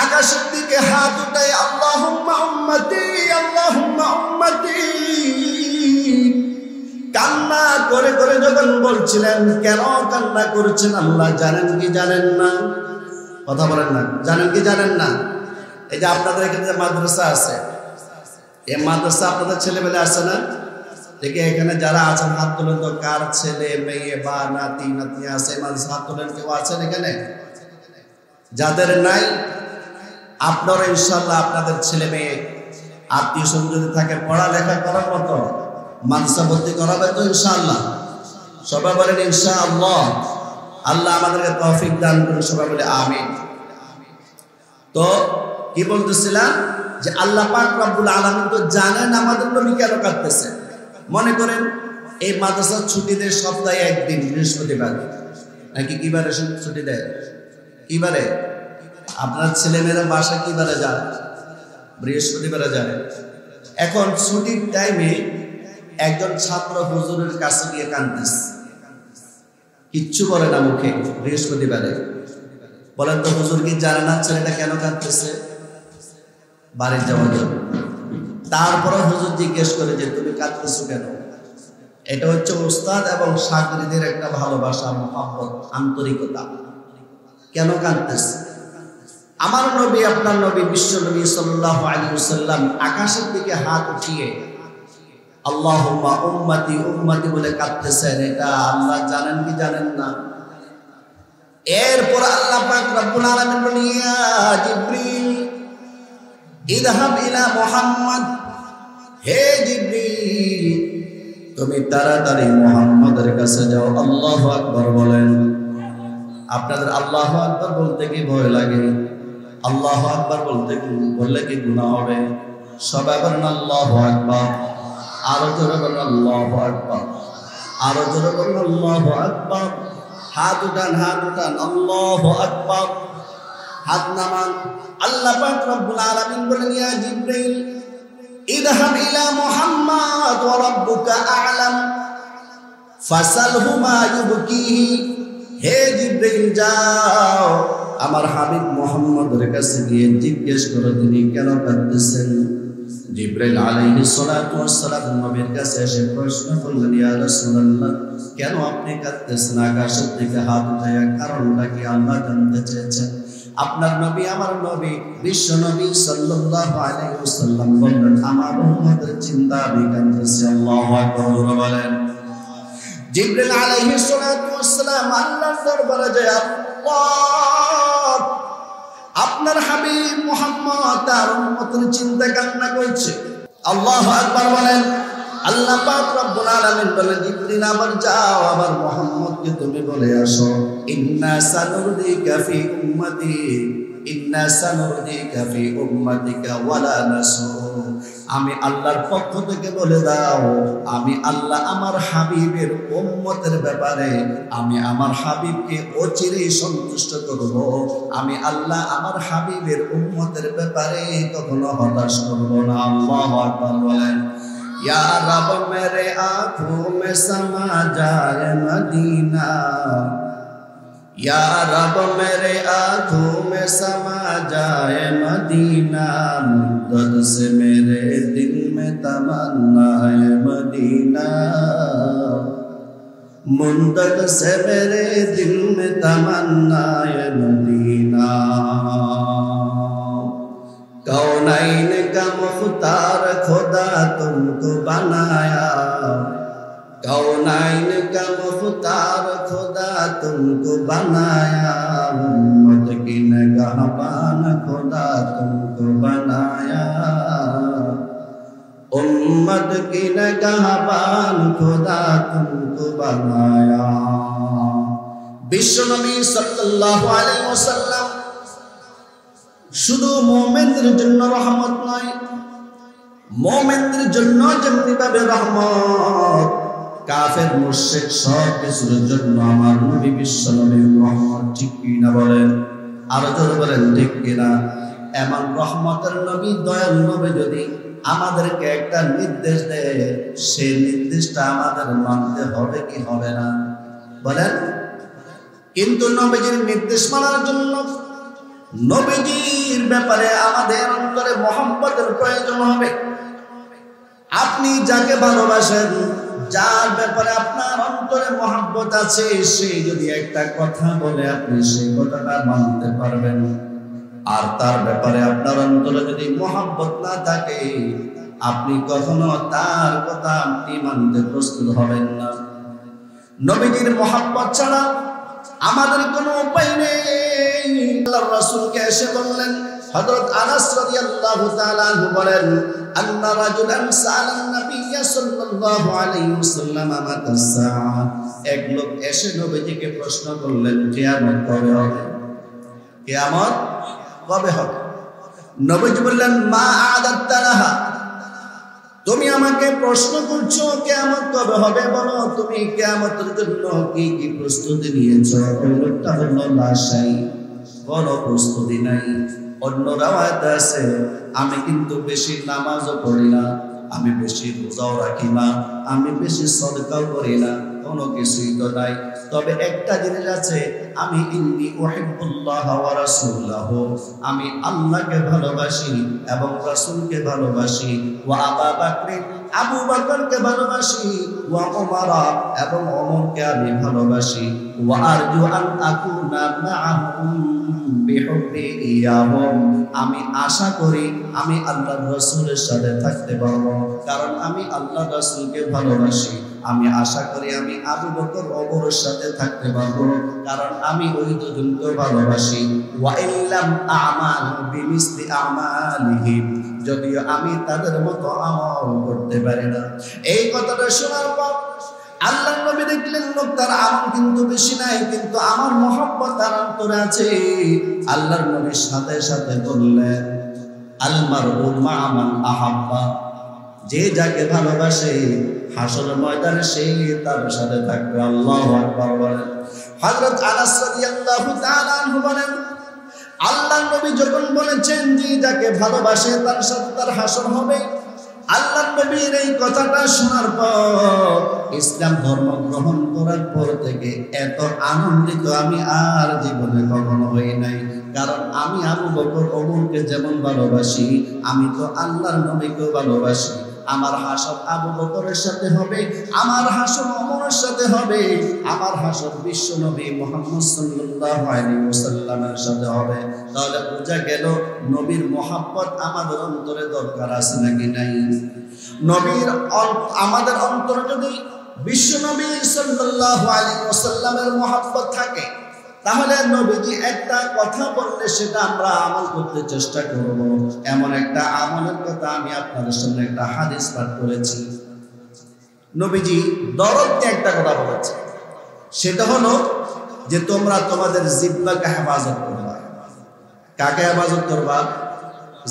আকাশের দিকে হাত উঠায় আল্লাহুম্মা উম্মতি কান্না করে করে যখন বলছিলেন কেন কান্না করছেন আল্লাহ জানেন কি জানেন না কথা বলেন না জানেন কি জানেন না এই যে আপনাদের এখানে যে মাদ্রাসা আছে এই মাদ্রাসা আপনাদের ছেলেমেয়ে আছে না দেখে এখানে যারা আছেন হাত তোলেন তো কার ছেলে মেয়ে বা নাতি নাতনি আছে মাদ্রাসা হাত তোলেন কেউ আছেন এখানে যাদের নাই আপনারা ইনশাআল্লাহ আপনাদের ছেলে মেয়ে আত্মীয় স্বজন যদি থাকে পড়ালেখা করার মতো মাদ্রাসা ভর্তি করাবে তো ইনশাআল্লাহ। সবাই বলেন ইনশাআল্লাহ। আল্লাহ আমাদেরকে তৌফিক দান করুন, সবাই বলে আমিন। তো কি বলতেছিলাম যে আল্লাহ পাক রব্বুল আলামিন তো জানেন আমাদের নবী কেন কাঁদতেছে। মনে করেন এই মাদ্রাসার ছুটি দেয় সপ্তাহে একদিন বৃহস্পতিবার, নাকি কিবারে ছুটি দেয়? কিবারে? আপনার ছেলেমেয়েরা বাসা কিবারে যায়? বৃহস্পতিবারে যায়। এখন ছুটির টাইমে একজন ছাত্র হুজুরের কাছে গিয়ে কাঁদতেছে, কিচ্ছু বলে না মুখে, বৃহস্পতিবারে। বলেন তো হুজুর কি জানে না ছেলেটা কেন কাঁদতেছে? বাড়ির যাওয়ার জন্য। তারপরে হুজুর জিজ্ঞেস করে যে তুমি কাঁদতেছো কেন? এটা হচ্ছে উস্তাদ এবং ছাত্রীদের একটা ভালোবাসা, মহব্বত, আন্তরিকতা। কেন কাঁদতেছে? আমার নবী, আপনার নবী, বিশ্ব নবী সাল্লাল্লাহু আলাইহি ওয়াসাল্লাম আকাশের দিকে হাত উঠিয়ে আল্লাহুম্মা উম্মতি উম্মতি বলে কাঁদতেছেন। এটা আল্লাহ জানেন কি জানেন না? এরপর আল্লাহ পাক রব্বুল আলামিন বলেন ইয়া জিবরিল ইযহাব ইলা মুহাম্মদ, হে জিবরিল তুমি তাড়াতাড়ি মুহাম্মাদের কাছে যাও। আল্লাহু আকবার বলেন। আপনাদের আল্লাহু আকবার বলতে কি ভয় লাগে? আল্লাহু আকবার বললে কি গুনাহ হবে? সবাই বলেন আল্লাহু আকবার। আরো জোরে বলেন আল্লাহু আকবার। আরো জোরে বলেন আল্লাহু আকবার। হাত উঠান, হাত উঠান, আল্লাহু আকবার। হাত নামান। আল্লাহ পাক রব্বুল আলামিন বলেন ইয়া জিবরিল ইযহাব ইলা মুহাম্মাদ ওয়া রাব্বুকা আ'লাম ফাসালহু মা ইউবকিহি, হে জিবরিল যাও আমার হাবিব মুহাম্মদের কাছে গিয়ে জিজ্ঞেস করো তিনি কেন কাঁদতেছেন। জিবরাইল আলাইহিস সালাতু ওয়াস সালাম নবীর কাছে এসে প্রশ্ন করলেন ইয়া রাসূলুল্লাহ কেন আপনি কাঁদতেছেন? আকাশের দিকে হাত উঠায়া কারণটা কি আল্লাহ জানতে চেয়েছেন। আপনার নবী, আমার নবী, বিশ্ব নবী সাল্লাল্লাহু আলাইহি ওয়াসাল্লাম বললেন আমার উম্মতের চিন্তা আমি কাঁদতেছি। আল্লাহু আকবার বলেন। জিবরাইল আলাইহিস সালাতু ওয়াস সালাম আল্লাহর দরবারে যায় আল্লাহ আপনার হাবিব মুহাম্মদ তার উম্মতের চিন্তা কান্না করছে। আল্লাহু আকবার বলেন। আল্লাহ পাক রব্বুল আলামিন বলেন জিবরিল আবার যাও আমার মুহাম্মদকে তুমি বলে আসো ইন্না সানুরদিকা ফি উম্মতি ইন্না সানুরদিকা ফি উম্মাতিকা ওয়ালা নাসুর। আমি আল্লাহর পক্ষ থেকে বলে দাও আমি আল্লাহ আমার হাবিবের উম্মতের ব্যাপারে আমি আমার হাবিবকে অচিরেই সন্তুষ্ট করব। আমি আল্লাহ আমার হাবিবের উম্মতের ব্যাপারে কখনো হতাশ করব না। আল্লাহু আকবার বলেন। या रब मेरे आँखों में समा जाए मदीना, या रब मेरे आँखों में समा जाए मदीना, मुद्दत से मेरे दिल में तमन्ना है मदीना, मुद्दत से मेरे दिल में तमन्ना है मदीना। कौनैन का मुख्तार खुदा तुमको बनाया, कौनैन का मुख्तार खुदा तुमको बनाया, उम्मत की निगहबान खुदा तुमको बनाया, उम्मत की निगहबान खुदा तुमको बनाया। विश्व नबी सल्लल्लाहु अलैहि वसल्लम শুধু মুমিনদের জন্য রহমত নয়, মুমিনদের জন্য যেমনি ভাবে রহমত, কাফের মুশরিক সব কিছুর জন্য আমার নবী বিশ্ব নবী রহমত। ঠিক কি না বলেন? আরো জোরে বলেন ঠিক কিনা? এমন রহমতের নবী, দয়াল নবী যদি আমাদেরকে একটা নির্দেশ দেয় সেই নির্দেশটা আমাদের মানতে হবে কি হবে না বলেন? কিন্তু নবীজির নির্দেশ মানার জন্য নবীজির ব্যাপারে আমাদের অন্তরে মহব্বতের প্রয়োজন হবে। আপনি যাকে ভালোবাসেন, যার ব্যাপারে আপনার অন্তরে মহব্বত আছে, সে যদি একটা কথা বলে আপনি সেই কথাটা মানতে পারবেন। আর তার ব্যাপারে আপনার অন্তরে যদি মহব্বত না থাকে আপনি কখনো তার কথা আপনি মানতে প্রস্তুত হবেন না। নবীজির মহব্বত ছাড়া আমাদের কোনো উপায় নেই। আল্লাহর রাসূলকে এসে বললেন, হযরত আনাস রাদিয়াল্লাহু তাআলা আনহু বলেন, আন্না রাজুলান সাআলান নবিয়্য সাল্লাল্লাহু আলাইহি ওয়াসাল্লাম মাতাস সাআ। এক লোক এসে নবীজিকে প্রশ্ন করলেন, কিয়ামত কবে হবে? কিয়ামত কবে হবে? নবীজি বললেন, মা আ'দাত্তা লাহা। তুমি আমাকে প্রশ্ন করছো কিয়ামত কবে হবে, বলো তুমি কিয়ামতের জন্য কি কি প্রস্তুতি নিয়েছো? ওই লোকটা বলল, লা শাই, কোনো প্রস্তুতি নাই। অন্য রাওয়ায়াত আছে, আমি কিন্তু বেশি নামাজও পড়ি না, আমি বেশি রোজাও রাখি না, আমি বেশি সদকাও করি না, কোনো কিছুই তো নাই। তবে একটা জিনিস আছে, আমি ইন্নী উহিব্বুল্লাহ ওয়া রাসূলাহু, আমি আল্লাহকে ভালোবাসি এবং রাসূলকে ভালোবাসি, ওয়া আবু বকর, আবু বকরকে ভালোবাসি, ওয়া ওমর, এবং ওমরকে আমি ভালোবাসি, ওয়া আরজু আন আকুনা মাআহুম বিহুব্বি ইয়াহুম, আমি আশা করি আমি আল্লাহর রাসূলের সাথে থাকতে পারবো, কারণ আমি আল্লাহর রাসূলকে ভালোবাসি। আমি আশা করি আমি আবু বকর ওমরের সাথে থাকতে পারবো, কারণ আমি ওই দুজনকে ভালোবাসি। ওয়া ইল্লাম আমাল বিমিসলি আমালিহিম, যদিও আমি তাদের মতো আমল করতে পারি না। এই কথাটা শোনার পর আল্লাহর নবী দেখলেন লোকটার আমল কিন্তু বেশি নাই, কিন্তু আমার মহব্বত তার অন্তরে আছে। আল্লাহর নবীর সাথে সাথে বললেন, আল মারউ মা মান আহাব্বা, যে যাকে ভালোবাসে হাসরের ময়দানে সেই তার সাথে থাকবে। আল্লাহু আকবার বলেন। হযরত আনাস রাদিয়াল্লাহু তাআলা আনহু বলেন, আল্লাহর নবী যখন বলেছেন যে যাকে ভালোবাসে তার সাথে তার হাসর হবে, আল্লাহর নবীর এই কথাটা শোনার পর, ইসলাম ধর্ম গ্রহণ করার পর থেকে এত আনন্দিত আমি আর জীবনে কখনো হই নাই। কারণ আমি আবু বকর ওমরকে যেমন ভালোবাসি, আমি তো আল্লাহর নবীকেও ভালোবাসি। আমার হাসর আবু বকরের সাথে হবে, আমার হাসর ওমরের সাথে হবে, আমার হাসর বিশ্ব নবী মুহাম্মদ সাল্লাল্লাহু আলাইহি ওয়াসাল্লামের সাথে হবে। তাহলে বোঝা গেল নবীর মহব্বত আমাদের অন্তরে দরকার আছে নাকি নাই? নবীর আমাদের অন্তরে যদি বিশ্ব নবী সাল্লাল্লাহু আলাইহি ওয়াসাল্লামের মহব্বত থাকে, তাহলে নবীজি একটা কথা বললে সেটা আমরা আমল করতে চেষ্টা করব। এমন একটা আমলের কথা আমি আপনাদের সামনে একটা হাদিস পাঠ করেছি। নবীজি দরদ দিয়ে একটা কথা বলেছে, সেটা হলো যে তোমরা তোমাদের জিহ্বাকে হেফাজত করবা। কাকে হেফাজত করবা?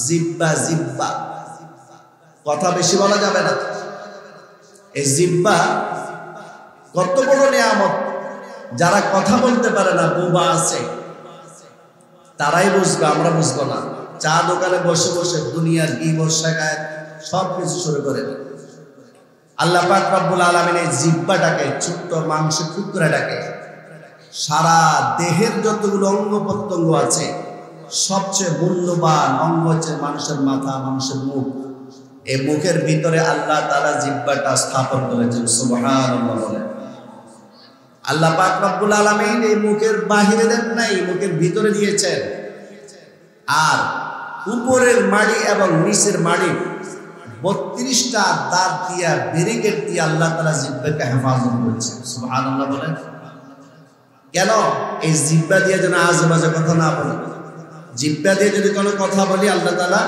জিহ্বা। জিহ্বা কথা বেশি বলা যাবে না। এই জিহ্বা কত বড় নিয়ামত। যারা কথা বলতে পারে না, বোবা আছে, তারাই বুঝবে, আমরা বুঝবো না। চা দোকানে বসে বসে দুনিয়ার গীবত শাকায়াত সব কিছু শুরু করে দেয়। আল্লাহ পাক রব্বুল আলামিন এই জিহ্বাটাকে, ছোট্ট মাংসের টুকরাটাকে, সারা দেহের যতগুলো অঙ্গ প্রত্যঙ্গ আছে সবচেয়ে মূল্যবান অঙ্গ হচ্ছে মানুষের মাথা, মানুষের মুখ। এই মুখের ভিতরে আল্লাহ তাআলা জিহ্বাটা স্থাপন করেছেন। সুবহানাল্লাহ বলেন। আল্লাহ পাক রব্বুল আলামিন এই মুখের বাহিরে দেন নাই, মুখের ভিতরে দিয়েছেন। আর উপরের মাড়ি এবং নিচের মাড়ি 32টা দাঁত দিয়া ব্যারিকেড দিয়ে আল্লাহ তাআলা জিহ্বাকে হেফাজত করেছেন। সুবহানাল্লাহ বলেন। কেন? এই জিহ্বা দিয়ে যেন আজেবাজে কথা না বলি। জিহ্বা দিয়ে যদি কোনো কথা বলি আল্লাহ তাআলা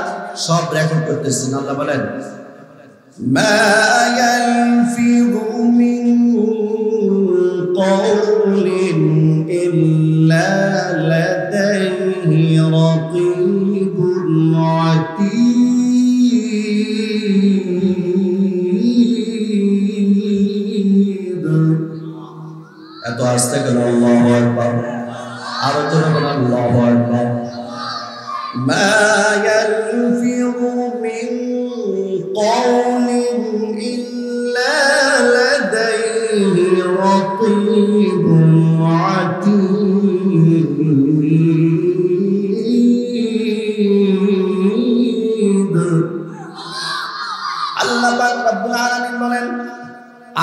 সব রেকর্ড করতেছেন। আল্লাহ বলেন, মা ইয়ালফিযু মিন কওলিন ইল্লা লাদাইহি রাকীবুন আতীদ। এত আস্তে কেন? আল্লাহু আকবার। আরো জোরে বলেন আল্লাহু আকবার। মা ইয়ালফিযু মিন কওলিন ইল্লা লাদাইহি রাকীবুন আতীদ। আল্লাহ পাক রব্বুল আলামিন বলেন,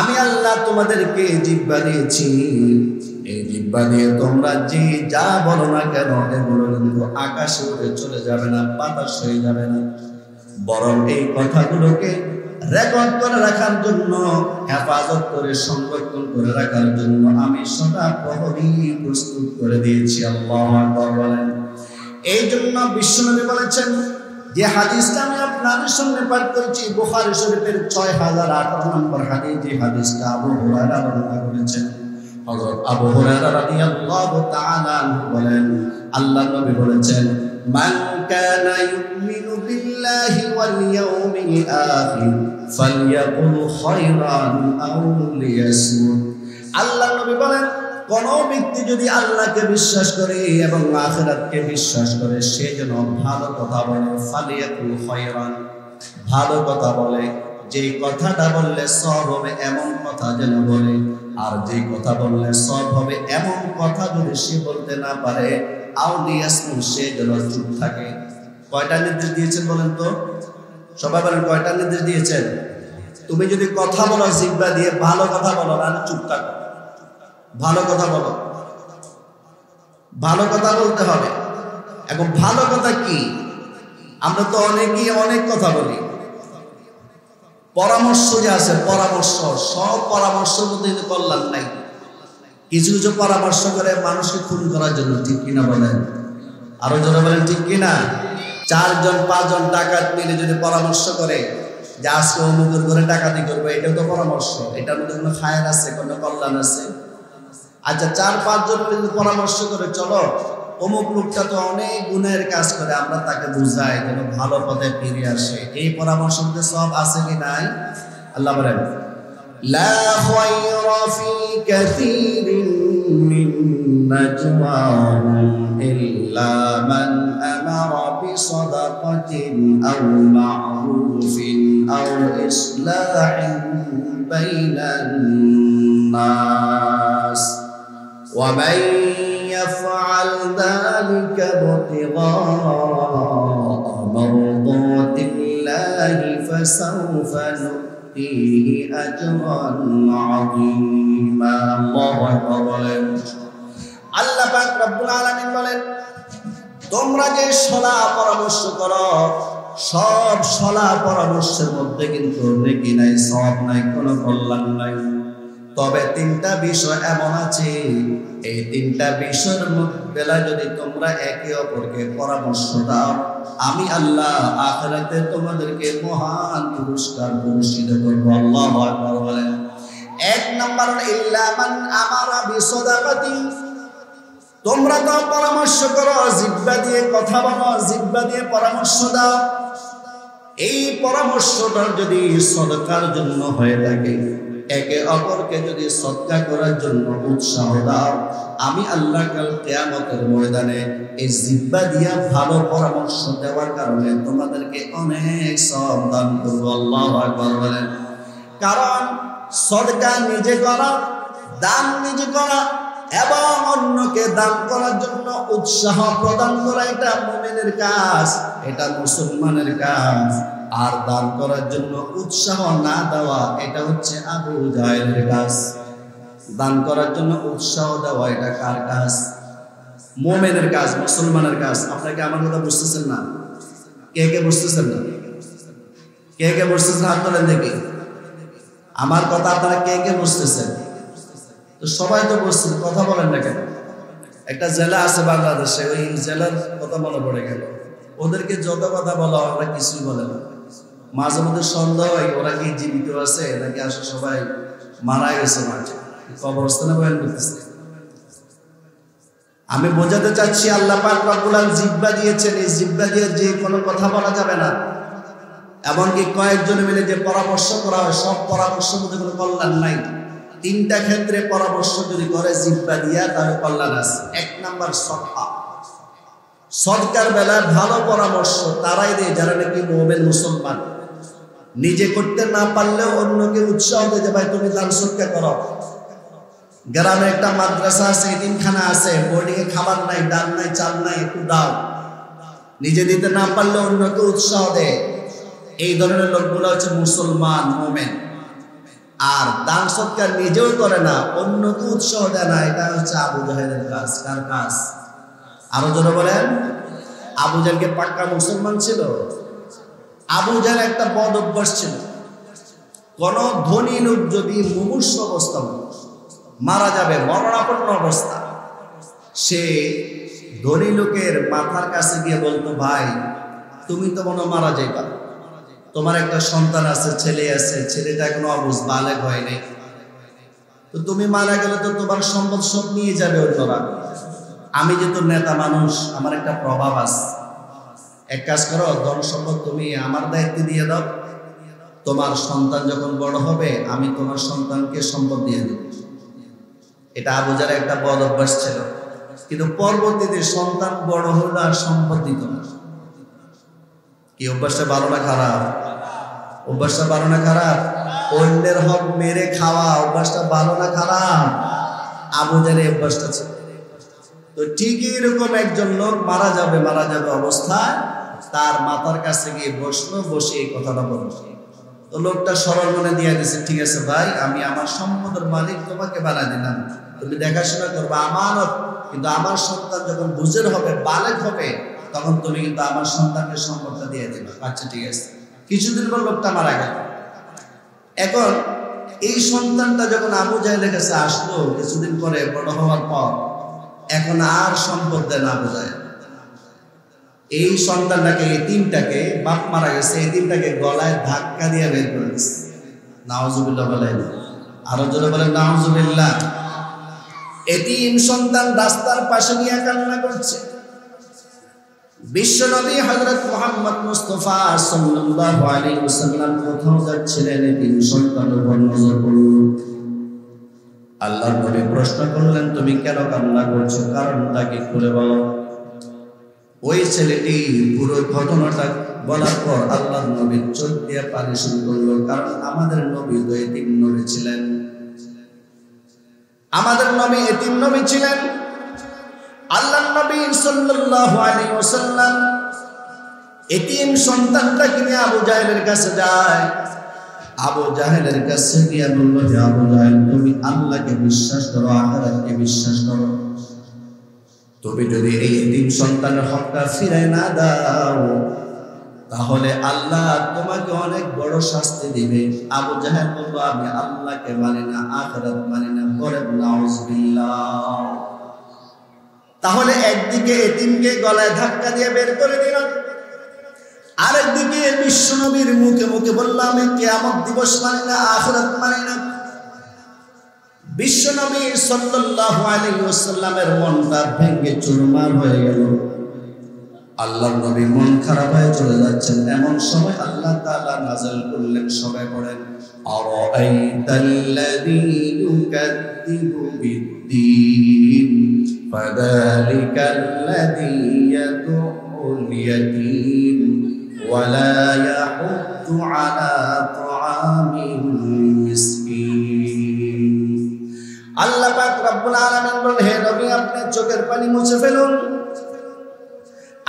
আমি আল্লাহ তোমাদেরকে জিহ্বা দিয়েছি। এই জিহ্বা দিয়ে তোমরা যে যা বলো না কেন এগুলো কিন্তু আকাশে উড়ে চলে যাবে না, বাতাস হয়ে যাবে না, বরং এই কথাগুলোকে রেকর্ড করে রাখার জন্য, হেফাজত করে সংরক্ষণ করে রাখার জন্য আমি সদা প্রহরী প্রস্তুত করে দিয়েছি। আল্লাহু আকবার বলেন। এই জন্য বিশ্বনবী বলেছেন, যে হাদিসটা আমি আপনাদের সামনে পাঠ করেছি বুখারী শরীফের 6018 নম্বর হাদিস, যে হাদিসটা আবু হুরায়রা বর্ণনা করেছেন। হযরত আবু হুরায়রা রাদিয়াল্লাহু তাআলা আনহু বলেন, আল্লাহর নবী বলেছেন, মান কানা ইউমিনু বিল্লাহি ওয়াল ইয়াউমিল আখির ফালইয়াকুল খায়রান আও লিয়াসমুত। আল্লাহর নবী বলেন, কোন ব্যক্তি যদি আল্লাহকে বিশ্বাস করে এবং আখিরাতকে বিশ্বাস করে সে যেন ভালো কথা বলে, ফালিয়াকুল খায়রান, ভালো কথা বলে, যে কথাটা বললে সব হবে এমন কথা যেন বলে, আর যে কথা বললে সব হবে এমন কথা যদি সে বলতে না পারে, আউলিয়াসমু, সে যেন চুপ থাকে। কয়টা নির্দেশ দিয়েছেন বলেন তো? সবাই বলেন, কয়টা নির্দেশ দিয়েছেন? তুমি যদি কথা বলো জিহ্বা দিয়ে, ভালো কথা বলো, না চুপ থাকো। ভালো কথা বলো, ভালো কথা বলতে হবে। এখন ভালো কথা কি? আমরা তো অনেকেই অনেক কথা বলি। পরামর্শ যে আছে, পরামর্শ, সব পরামর্শের মধ্যে কল্যাণ নাই। কিছু কিছু পরামর্শ করে মানুষকে খুন করার জন্য, ঠিক কিনা বলেন? আরো জোরে বলেন, ঠিক কিনা? 4 জন 5 জন ডাকাত মিলে যদি পরামর্শ করে যে আজকে অমুকের করে ডাকাতি করবে, এটাও তো পরামর্শ। এটার মধ্যে কোনো খায়ের আছে, কোনো কল্যাণ আছে? আচ্ছা, 4-5 জন মিলে পরামর্শ করে, চলো অমুক লোকটা তো অনেক গুনাহের কাজ করে, আমরা তাকে বুঝাই যেন ভালো পথে ফিরে আসে, এই পরামর্শ সব আছে কি নাই? আল্লাহ বলেন, লা খায়রা ফি কাসীরিন মিন নাজওয়াহুম ইল্লা মান আমারা বিসাদাকাতিন আও মা'রুফিন আও ইসলাহিন বাইনান নাস ওয়া মান يفعل ذلك ابتغاء مرضات الله فسوف نؤتيه أجرا عظيما الله أكبر আল্লাহ পাক রব্বুল আলামিন বলেন, তোমরা যে সলাহ পরামর্শ করো, সব সলাহ পরামর্শের মধ্যে কিন্তু নেকি নাই, সওয়াব নাই, কোনো কল্যাণ নাই। তবে 3টা বিষয় এমন আছে, এই 3টা বিষয়ের বেলা যদি তোমরা একে অপরকে পরামর্শ দাও, আমি আল্লাহ আখিরাতে তোমাদেরকে মহান পুরস্কার পুরস্কৃত করব। আল্লাহু আকবার বলেন। 1 নাম্বার, ইল্লা মান আমারা বিসাদাকাতি, তোমরা তো পরামর্শ করো, জিহ্বা দিয়ে কথা বলো, জিহ্বা দিয়ে পরামর্শ দাও। এই পরামর্শটা যদি সদকার জন্য হয়ে থাকে, একে অপরকে যদি সদকা করার জন্য উৎসাহ দাও, আমি আল্লাহ কাল কিয়ামতের ময়দানে এই জিহ্বা দিয়া ভালো পরামর্শ দেওয়ার কারণে তোমাদেরকে অনেক সওয়াব দান করব। আল্লাহু আকবার বলেন। কারণ সদকা নিজে করা, দান নিজে করা এবং অন্যকে দান করার জন্য উৎসাহ প্রদান করা, এটা মুমিনের কাজ, এটা মুসলমানের কাজ। আর দান করার জন্য উৎসাহ না দেওয়া, এটা হচ্ছে আবু জাহেলের কাজ। দান করার জন্য উৎসাহ দেওয়া, এটা কার কাজ? মুমিনের কাজ, মুসলমানের কাজ। আপনাকে আমার কথা বুঝতেছেন না? কে কে বুঝতেছেন না? কে কে বুঝতেছেন হাত তোলেন দেখি। আমার কথা আপনারা কে কে বুঝতেছেন? তো সবাই তো বুঝছেন, কথা বলেন না কেন? একটা জেলা আছে বাংলাদেশে, ওই জেলার কথা মনে পড়ে গেল। ওদেরকে যত কথা বলা আমরা কিছুই বলে না। মাঝে মধ্যে সন্দেহ হয় ওরা কি জীবিত আছে নাকি আসলে সবাই মারা গেছে মাঠে, কবরস্থানে বয়ান করতেছে। আমি বোঝাতে চাচ্ছি, আল্লাহ পাক রব্বুল আলামিন জিহ্বা দিয়েছেন, এই জিহ্বা দিয়ে যে কোনো কথা বলা যাবে না। এমনকি কয়েকজন মিলে যে পরামর্শ করা হয়, সব পরামর্শের মধ্যে কোনো কল্যাণ নাই। 3টা ক্ষেত্রে পরামর্শ যদি করে জিহ্বা দিয়া, তাহলে কল্যাণ আছে। 1 নাম্বার সদকা। সদকার বেলায় ভালো পরামর্শ তারাই দেয় যারা নাকি মুমিন মুসলমান। নিজে করতে না পারলেও অন্যকে উৎসাহ দেয়, ভাই তুমি দান সদকা করো। গ্রামে একটা মাদ্রাসা আছে, এতিমখানা আছে, বোর্ডিং এ খাবার নাই, ডাল নাই, চাল নাই, একটু দাও। নিজে দিতে না পারলে অন্যকে উৎসাহ দেয়। এই ধরনের লোকগুলো হচ্ছে মুসলমান, মুমিন। আর দান সদকা নিজেও করে না, অন্যকে উৎসাহ দেয় না, এটা হচ্ছে আবু জাহেলের কাজ। কার কাজ? আরো জোরে বলেন। আবু জাহেল কি পাক্কা মুসলমান ছিল? আবু জাহেল একটা বদ অভ্যাস ছিল। কোন ধনী লোক যদি মুমূর্ষ অবস্থা মারা যাবে, মরণাপন্ন অবস্থা, সে ধনী লোকের মাথার কাছে গিয়ে বলতো, ভাই তুমি তো মনে মারা যাইবা, তোমার একটা সন্তান আছে, ছেলে আছে, ছেলেটা এখনো অবুঝ বালেগ হয় নাই, তো তুমি মারা গেলে তো তোমার সম্পদ সব নিয়ে যাবে অন্যরা, আমি যে তোর নেতা মানুষ, আমার একটা প্রভাব আছে, এক কাজ করো, ধন সম্পদ তুমি আমার দায়িত্বে দিয়ে দাও, তোমার সন্তান যখন বড় হবে আমি তোমার সন্তানকে সম্পদ দিয়ে দেব। এটা আবু জাহেলের একটা বদ অভ্যাস ছিল, কিন্তু পরবর্তীতে সন্তান বড় হলো আর সম্পদ দিত না। কি অভ্যাসটা ভালো না খারাপ? অভ্যাসটা ভালো না খারাপ? অন্যের হক মেরে খাওয়া অভ্যাসটা ভালো না খারাপ? আবু জাহেলের অভ্যাসটা ছিল। তো ঠিক এরকম একজন লোক মারা যাবে অবস্থায় তার মাথার কাছে গিয়ে বসলো, বসে এই কথাটা বলল। তো লোকটা সরল মনে দিয়ে দিয়েছে, ঠিক আছে ভাই, আমি আমার সম্পদের মালিক তোমাকে বানাই দিলাম, তুমি দেখাশোনা করবে, আমানত, কিন্তু আমার সন্তান যখন বুঝের হবে, বালেগ হবে, তখন তুমি কিন্তু আমার সন্তানকে সম্পদটা দিয়ে দেবে। আচ্ছা ঠিক আছে। কিছুদিন পর লোকটা মারা গেল। এখন এই সন্তানটা যখন আবু জাহেলের কাছে আসলো কিছুদিন পরে, বড় হওয়ার পর, এখন আর সম্পদ দেয় না আবু জাহেল। এই সন্তানটাকে, এতিমটাকে, বাপ মারা গেছে, এতিমটাকে গলায় ধাক্কা দিয়ে বের করে দিচ্ছে। নাউজুবিল্লাহ বলেন, আরো জোরে বলেন নাউজুবিল্লাহ। এতিম সন্তান রাস্তার পাশে নিয়ে কান্না করছে। বিশ্বনবী হযরত মুহাম্মদ মুস্তাফা সাল্লাল্লাহু আলাইহি ওয়াসাল্লাম কোথাও যাচ্ছিলেন, এতিম সন্তানের উপর নজর পড়ল। আল্লাহর নবী প্রশ্ন করলেন, তুমি কেন কান্না করছো, কারণটা কি খুলে বলো। ওই ছেলেটি পুরো ঘটনাটা বলার পর আল্লাহর নবীর চোখ দিয়ে পানি শুরু করলো, কারণ আমাদের নবী তো এতিম নবী ছিলেন। আমাদের নবী এতিম নবী ছিলেন। আল্লাহর নবী সাল্লাল্লাহু আলাইহি ওয়াসাল্লাম এতিম সন্তানটাকে নিয়ে আবু জাহেলের কাছে যায়। আবু জাহেলের কাছে গিয়ে বলল যে, আবু জাহেল, তুমি আল্লাহকে বিশ্বাস করো, আখিরাতকে বিশ্বাস করো, তুমি যদি এই এতিম সন্তানের হকটা ফিরায় না দাও তাহলে আল্লাহ তোমাকে অনেক বড় শাস্তি দিবে। আবু জাহেল বলল, আমি আল্লাহকে মানি না, আখিরাত মানি না। পরে নাউজুবিল্লাহ। তাহলে একদিকে এতিমকে গলায় ধাক্কা দিয়ে বের করে দিল, আরেকদিকে বিশ্বনবীর মুখে মুখে বললাম, আমি কিয়ামত দিবস মানি না, আখিরাত মানি না। বিশ্বনবী সাল্লাল্লাহু আলাইহি ওয়াসাল্লামের মনটা ভেঙে চুরমার হয়ে গেল। আল্লাহর নবী মন খারাপ হয়ে চলে যাচ্ছেন, এমন সময় আল্লাহ তাআলা নাযিল করলেন, সবাই পড়েন, আরাআইতাল্লাযী ইউকাযযিবু বিদ্দীন ফাযালিকাল্লাযী ইয়াদউল ইয়াতীম ওয়া লা ইয়াহুদ্দু আলা তুআমিল মিসকিন। আল্লাহ পাক রব্বুল আলামিন বলেন, হে নবী, আপনি চোখের পানি মুছে ফেলুন।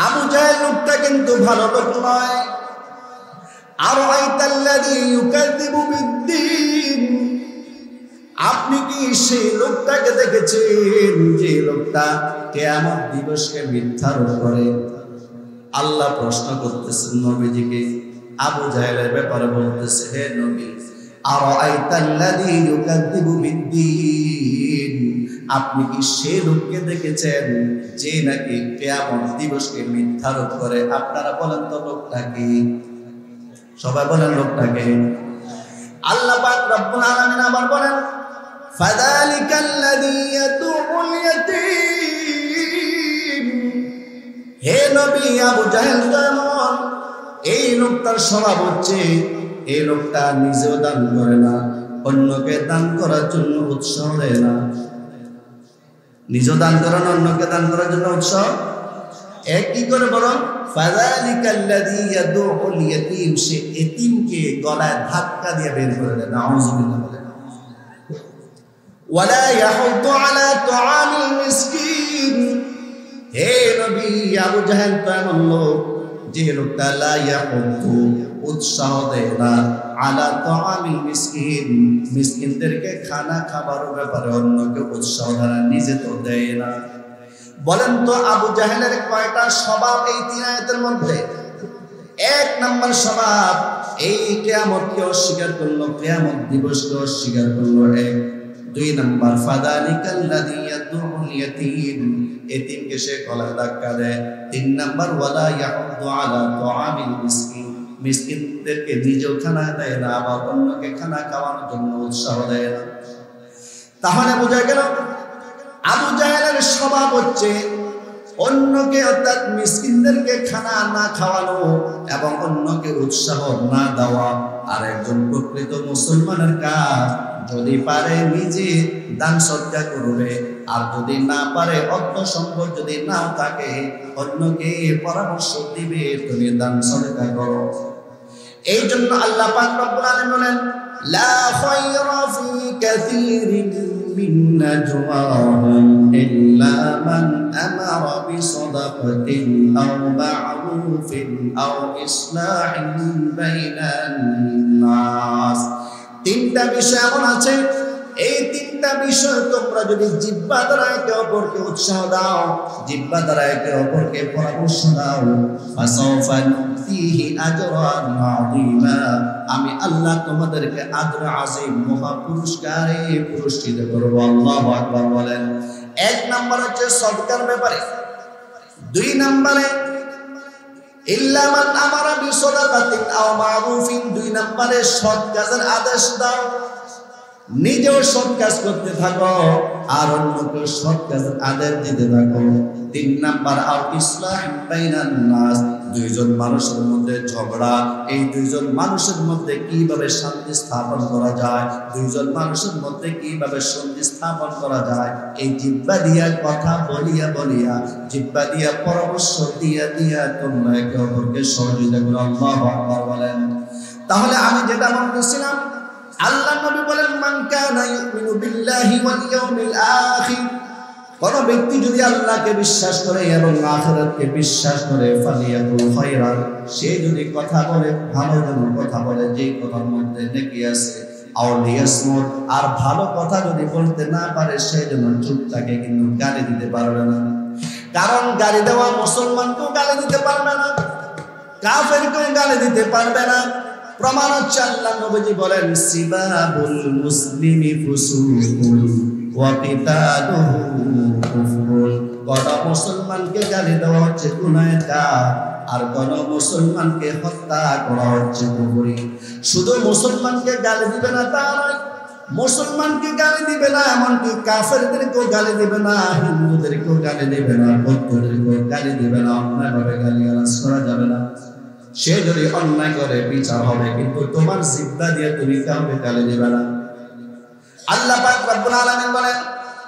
আবু জাহেল লোকটা কিন্তু ভালো লোক নয়। আরাআইতাল্লাযী ইউকাযযিবু বিদ্দীন, আপনি কি সেই লোকটাকে দেখেছেন যে লোকটা কিয়ামত দিবসকে মিথ্যারোপ করে? আল্লাহ প্রশ্ন করতেছেন নবীজিকে, আবু জাহেলের ব্যাপারে বলতেছে, হে নবী, আরাআইতাল্লাযী ইউকাযযিবু বিদ্দীন, আপনি কি সেই লোককে দেখেছেন যে নাকি কিয়ামত দিবসকে মিথ্যারোপ করে? আপনারা বলেন তো লোকটা কি? সবাই বলেন লোকটা কি? আল্লাহ পাক রব্বুল আলামিন আবার বলেন, ফাযালিকাল্লাযী ইয়াদউল ইয়াতীম। হে নবী, আবু জাহেল তো এমন, এই লোকটার স্বভাব হচ্ছে, এই লোকটা নিজেও দান করে না, অন্যকে দান করার জন্য উৎসাহ দেয় না। নিজেও দান করে না, অন্যকে দান করার জন্য উৎসাহ কি করে? বরং ফাযালিকাল্লাযী ইয়াদউল ইয়াতীম, সে এতিমকে গলায় ধাক্কা দিয়ে বের করে দেয়। নাউযুবিল্লাহ। বলেন, ওয়া লা ইয়াহুদ্দু আলা তুআমিল মিসকিন। হে নবী, আবু জাহেল তো এমন লোক যে লোকটা লা ইয়াহুদ্দু, উৎসাহ দেয় না, আলা তুআমিল মিসকিন, মিসকিনদেরকে খানা খাবারের ব্যাপারে অন্যকে উৎসাহ দেয় না, নিজে তো দেয় না। বলেন তো আবু জাহেলের কয়টা স্বভাব এই তিন আয়াতের মধ্যে? এক নম্বর স্বভাব, এই কিয়ামতকে অস্বীকার করলো, কিয়ামত দিবসকে অস্বীকার করলো। এক। 2 নাম্বার ফাদালিকাল্লাযী ইয়াদউল ইয়াতীম, এতিমকে সে গলায় ধাক্কা দেয়। 3 নাম্বার ওয়ালা ইয়াহুদ্দু আলা তুআমিল মিসকিন, মিসকিনদেরকে নিজেও খানা দেয় না, আবার অন্যকে খানা খাওয়ানোর জন্য উৎসাহ দেয় না। তাহলে বোঝা গেল আবু জাহেলের স্বভাব হচ্ছে অন্যকে অর্থাৎ মিসকিনদেরকে খানা না খাওয়ানো এবং অন্যকে উৎসাহ না দেওয়া। আর একজন প্রকৃত মুসলমানের কাজ, যদি পারে নিজে দান সদকা করবে, আর যদি না পারে অর্থ সম্পদ যদি নাও থাকে অন্যকে পরামর্শ দিবে তুমি দান সদকা করো। এই জন্য আল্লাহ পাক রব্বুল আলামিন বলেন লা খায়রা ফি কাসীরিন মিন নাজওয়াহুম ইল্লা মান আমারা বিসাদাকাতিন আও মা'রুফিন আও ইসলাহিন বাইনান নাস। 3টা বিষয় এমন আছে, এই 3টা বিষয় তোমরা যদি জিহ্বা দ্বারা একে অপরকে উৎসাহ দাও, জিহ্বা দ্বারা একে অপরকে পরামর্শ দাও, ফাসাউফা নুতিহি আজরান আযীমা, আমি আল্লাহ তোমাদেরকে আজর আযীম মহা পুরস্কারে পুরস্কৃত করব। আল্লাহু আকবার বলেন। 1 নাম্বার হচ্ছে সদকার ব্যাপারে। 2 নম্বরে ইল্লা মান আমারা বিসাদাকাতিন আও মা'রুফিন, 2 নম্বরে সৎ কাজের আদেশ দাও, নিজেও সৎ কাজ করতে থাকো আর অন্যকে সৎ কাজের আদেশ দিতে থাকো। 3 নাম্বার আও ইসলাহিন বাইনান নাস, 2 জন মানুষের মধ্যে ঝগড়া, এই 2 জন মানুষের মধ্যে কিভাবে শান্তি স্থাপন করা যায়, 2 জন মানুষের মধ্যে কিভাবে শান্তি স্থাপন করা যায়, এই জিহ্বা দিয়া কথা বলিয়া বলিয়া, জিহ্বা দিয়া পরামর্শ দিয়া দিয়া তোমরা একে অপরকে সহযোগিতা করো। আল্লাহু আকবার বলেন। তাহলে আমি যেটা বলতেছিলাম, আল্লাহ নবী বলেন মান কানা ইউমিনু বিল্লাহি ওয়াল ইয়াউমিল আখির, কোন ব্যক্তি যদি আল্লাহকে বিশ্বাস করে এবং আখিরাতকে বিশ্বাস করে, ফালিয়াকুল খায়রান, সে যদি কথা বলে ভালো যেন কথা বলে, যেই কথার মধ্যে নেকি আছে, আও লিয়াসমুত, আর ভালো কথা যদি বলতে না পারে সে যেন চুপ থাকে, কিন্তু গালি দিতে পারবে না। কারণ গালি দেওয়া মুসলমানকেও গালি দিতে পারবে না, কাফেরকেও গালি দিতে পারবে না। প্রমাণ হচ্ছে আল্লাহ নবীজি বলেন সিবাবুল মুসলিমি ফুসুকুন ওয়া কিতালুহু কুফরুন, কোন মুসলমানকে গালি দেওয়া হচ্ছে গুনাহের কাজ, আর কোন মুসলমানকে হত্যা করা হচ্ছে কুফরি। শুধু মুসলমানকে গালি দিবে না তা নয়, মুসলমানকে গালি দিবে না এমনকি কাফেরদেরকেও গালি দিবে না, হিন্দুদেরকেও গালি দিবে না, বৌদ্ধদেরকেও গালি দিবে না, অন্যায়ভাবে গালিগালাজ করা যাবে না। সে যদি অন্যায় করে বিচার হবে, কিন্তু তোমার জিহ্বা দিয়ে তুমি কাউকে গালি দিবে না। আল্লাহ পাক রব্বুল আলামিন বলেন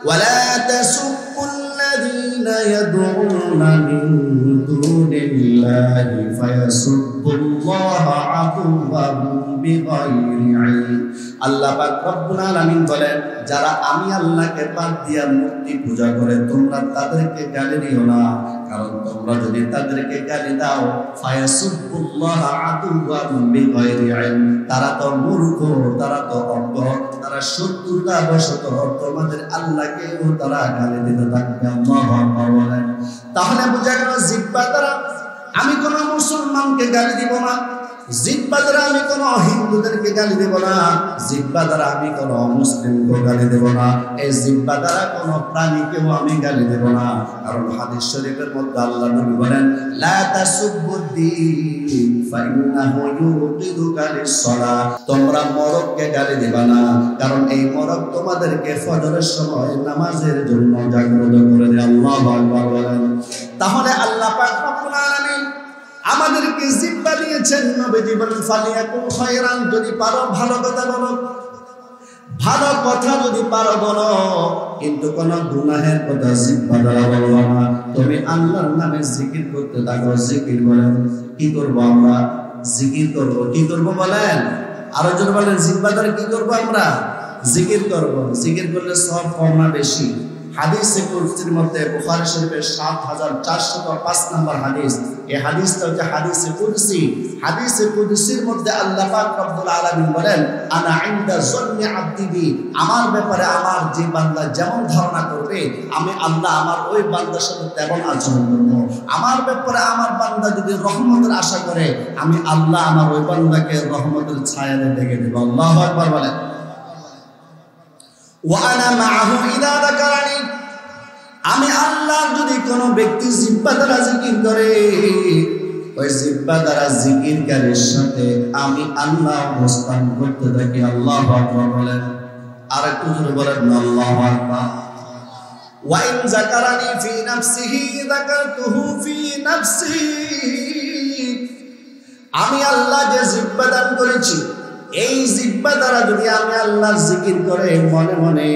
ওয়ালা তাসুবুল্লাযীনা ইয়াদউনা মিন দুনিল্লাহি ফায়াসুবুল্লাহা আদওয়ান বিগাইরি ইলম। আল্লাহ পাক রব্বুল আলামিন বলেন যারা আমি আল্লাহকে বাদ দিয়া মূর্তি পূজা করে তোমরা তাদেরকে গালি দিও না, কারণ তোমরা যদি তাদেরকে গালি দাও ফায়াসুবুল্লাহা আদওয়ান বিগাইরি ইলম, তারা তো মূর্খ, তারা তো অজ্ঞ, তারা শত্রুতা বশত তোমাদের আল্লাহকেও তারা গালি দিতে থাকবে। আল্লাহু আকবার বলেন। তাহলে বোঝা গেল জিহ্বা দ্বারা আমি কোন মুসলমানকে গালি দিব না, জিহ্বা দ্বারা আমি কোন হিন্দুদেরকে গালি দেব না, জিহ্বা দ্বারা আমি কোন মুসলিমকে গালি দেব না, এই জিহ্বা দ্বারা কোন প্রাণীকেও আমি গালি দেব না। কারণ হাদিস শরীফের মধ্যে আল্লাহ নবী বলেন লা তাসুবুদ্দিন ফাইন্নাহু ইউকিদুকা লিস-সালাহ, তোমরা মরককে গালি দিবা না, কারণ এই মরক তোমাদেরকে ফজরের সময় নামাজের জন্য জাগ্রত করে দেয়। আল্লাহু আকবার বলেন। তাহলে আল্লাহ পাক রব্বুল আলামিন আমাদেরকে জিহ্বা দিয়েছেন, নবীজি বলেন ফালিয়াকুল খায়রান, যদি পারো ভালো কথা বলো, ভালো কথা যদি পারো বলো, কিন্তু কোন গুনাহের কথা জিহ্বা দ্বারা বলবা না। তুমি আল্লাহর নামে জিকির করতে থাকো। জিকির বলেন কি করব আমরা? জিকির করব। কি করব বলেন? আরো জোরে বলেন। জিহ্বা দ্বারা কি করব আমরা? জিকির করব। জিকির করলে সওয়াব কম না বেশি? হাদিসে কুদসির মধ্যে বুখারী শরীফের ৭৪০৫ নম্বর হাদিস। এই হাদিসটা হচ্ছে হাদিসে কুদসি। হাদিসে কুদসির মধ্যে আল্লাহ পাক রব্বুল আলামিন বলেন, আনা ইনদা যন্নি আবদি বি, আমার ব্যাপারে আমার যে বান্দা যেমন ধারণা করবে আমি আল্লাহ আমার ওই বান্দার সাথে তেমন আচরণ করব। আমার ব্যাপারে আমার বান্দা যদি রহমতের আশা করে আমি আল্লাহ আমার ওই বান্দাকে রহমতের ছায়াতে ঢেকে দেব। আল্লাহু আকবার বলেন। ওয়া আনা মাআহু ইযা যাকারানি, আমি আল্লাহ যদি কোনো ব্যক্তি জিহ্বা দ্বারা জিকির করে ওই জিহ্বা দ্বারা জিকিরকারীর সাথে আমি আল্লাহ অবস্থান করতে থাকি। আল্লাহু আকবার বলেন। আর একটু জোরে বলেন আল্লাহু আকবার। ওয়া ইন যাকারানি ফি নাফসিহি যাকারতুহু ফি নাফসি, আমি আল্লাহ যে জিহ্বা দান করেছি এই জিহ্বা দ্বারা যদি আমি আল্লাহর জিকির করে মনে মনে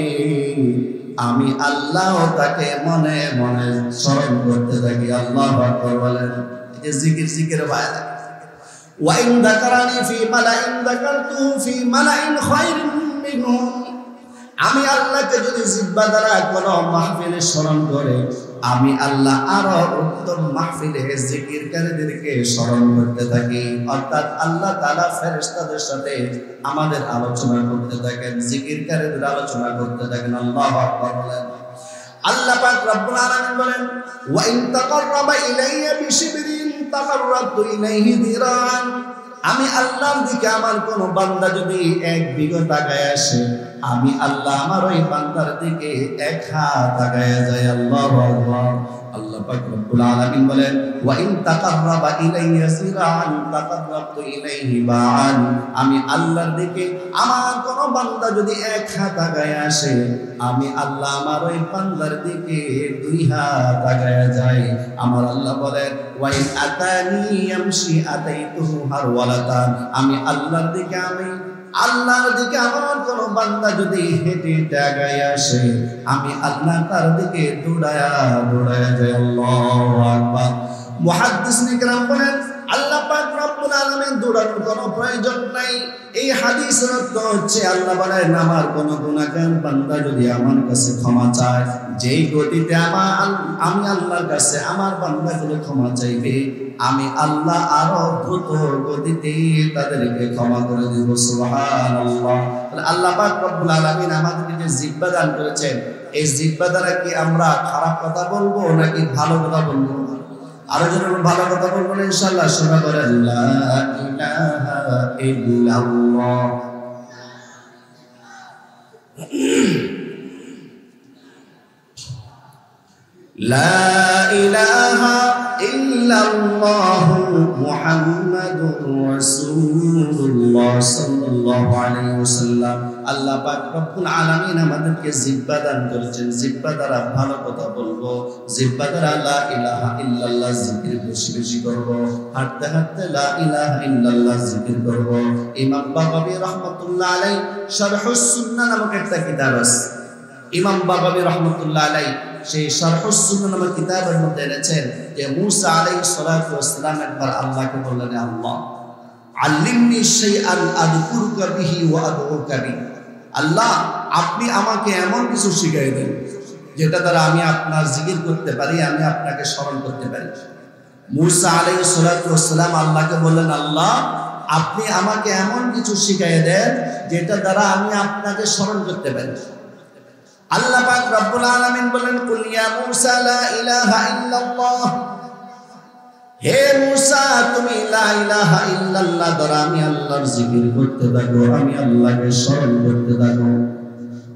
আমি আল্লাহ তাকে মনে মনে স্মরণ করতে থাকি। আল্লাহু আকবার বলেন। এই জিকির বাইরে ওয়া ইন যাকারানি ফি মালাইন যাকারতুহু ফি মালাইন খায়রিন মিনহুম, আমি আল্লাহকে যদি জিহ্বা দ্বারা কোন মাহফিলে স্মরণ করে আমি আল্লাহ আরো উত্তম মাহফিলে জিকিরকারীদেরকে স্মরণ করতে থাকি। অর্থাৎ আল্লাহ তাআলা ফেরেশতাদের সাথে আমাদের আলোচনা করতে থাকেন, জিকিরকারীদের আলোচনা করতে থাকেন। আল্লাহু আকবার বলেন। আল্লাহ পাক রব্বুল আলামিন বলেন, ওয়া ইন তাকাররাবা ইলাইয়া বিশিবরিন তাকাররাবতু ইলাইহি দিরান, আমি আল্লাহর দিকে আমার কোন বান্দা যদি ১ বিঘত তাকায় আসে আমি আল্লাহ আমার ওই বান্দার দিকে ১ হাত তাকায় যায়। আল্লাহু আকবার। আল্লাহ পাক রব্বুল আলামিন বলেন, ওয়া ইন তাকাররাবা ইলাইয়া সিরান তাকাররাবতু ইলাইহি বা'an, আমি আল্লাহর দিকে আমার কোন বান্দা যদি ১ হাত তাকায় আসে আমি আল্লাহ আমার ওই বান্দার দিকে ২ হাত তাকায় যায়। আমার আল্লাহ বলেন, ওয়া ইন আতানি ইয়ামশি আতাইতুহু হারওয়ালাতান, আমি আল্লাহর দিকে আমার কোন বান্দা যদি হেঁটে হেঁটে আগায় আসে আমি আল্লাহ তার দিকে দৌড়ায়া যায়। আল্লাহু আকবার। মুহাদ্দিসিনে কেরাম বলেন, আল্লাহ পাক রব্বুল আলামিন দৌড়ানোর কোনো প্রয়োজন নাই। এই হাদিসের অর্থ হচ্ছে আল্লাহ বলেন, আমার কোন গুনাহগার বান্দা যদি আমার কাছে ক্ষমা চায়, যেই গতিতে আমি আল্লাহর কাছে আমার বান্দাগুলো ক্ষমা চাইবে আমি আল্লাহ আরো দ্রুত গতিতে তাদেরকে ক্ষমা করে দেব। সুবহানাল্লাহ। আল্লাহ পাক রব্বুল আলামিন আমাদেরকে যে জিহ্বা দান করেছেন এই জিহ্বা দ্বারা কি আমরা খারাপ কথা বলবো নাকি ভালো কথা বলবো? আরো যখন ভালো কথা বলবো ইনশাআল্লাহ। শোনা করে লা ইলাহা ইল্লাল্লাহ, লা ইলাহা ইল্লাল্লাহু মুহাম্মাদুর রাসূলুল্লাহ সাল্লাল্লাহু আলাইহি ওয়াসাল্লাম। আল্লাহ পাক রব্বুল আলামিন আমাদেরকে জিহ্বা দান করেছেন, জিহ্বা দ্বারা ভালো কথা বলবো, জিহ্বা দ্বারা লা ইলাহা ইল্লাল্লাহ জিকির বেশি বেশি করব, হাঁটতে হাঁটতে লা ইলাহা ইল্লাল্লাহ জিকির করব। ইমাম বাগাবী রাহমাতুল্লাহ আলাইহি শারহুস সুন্নাহ নামক একটা কিতাব আছে। ইমাম বাগাবী রাহমাতুল্লাহ আলাইহি সেই শারহুস সুন্নাহ নামক কিতাবের মধ্যে এনেছেন যে মুসা আলাইহিস সালাতু ওয়াস সালাম একবার আল্লাহকে বললেন, আল্লাহ আল্লিমনি শাইআন আযকুরুকা বিহি ওয়া আদউকা বিহি, আল্লাহ আপনি আমাকে এমন কিছু শিখিয়ে দেন যেটা দ্বারা আমি আপনার জিকির করতে পারি, আমি আপনাকে স্মরণ করতে পারি। মুসা আলাইহিস সালাতু ওয়াস সালাম আল্লাহকে বললেন, আল্লাহ আপনি আমাকে এমন কিছু শিখিয়ে দেন যেটা দ্বারা আমি আপনাকে স্মরণ করতে পারি। আল্লাহ পাক রব্বুল আলামিন বলেন, কুল ইয়া মুসা লা ইলাহা ইল্লাল্লাহ, হে মুসা তুমি লা ইলাহা ইল্লাল্লাহ দ্বারা আমি আল্লাহর জিকির করতে থাকো, আমি আল্লাহকে স্মরণ করতে থাকো।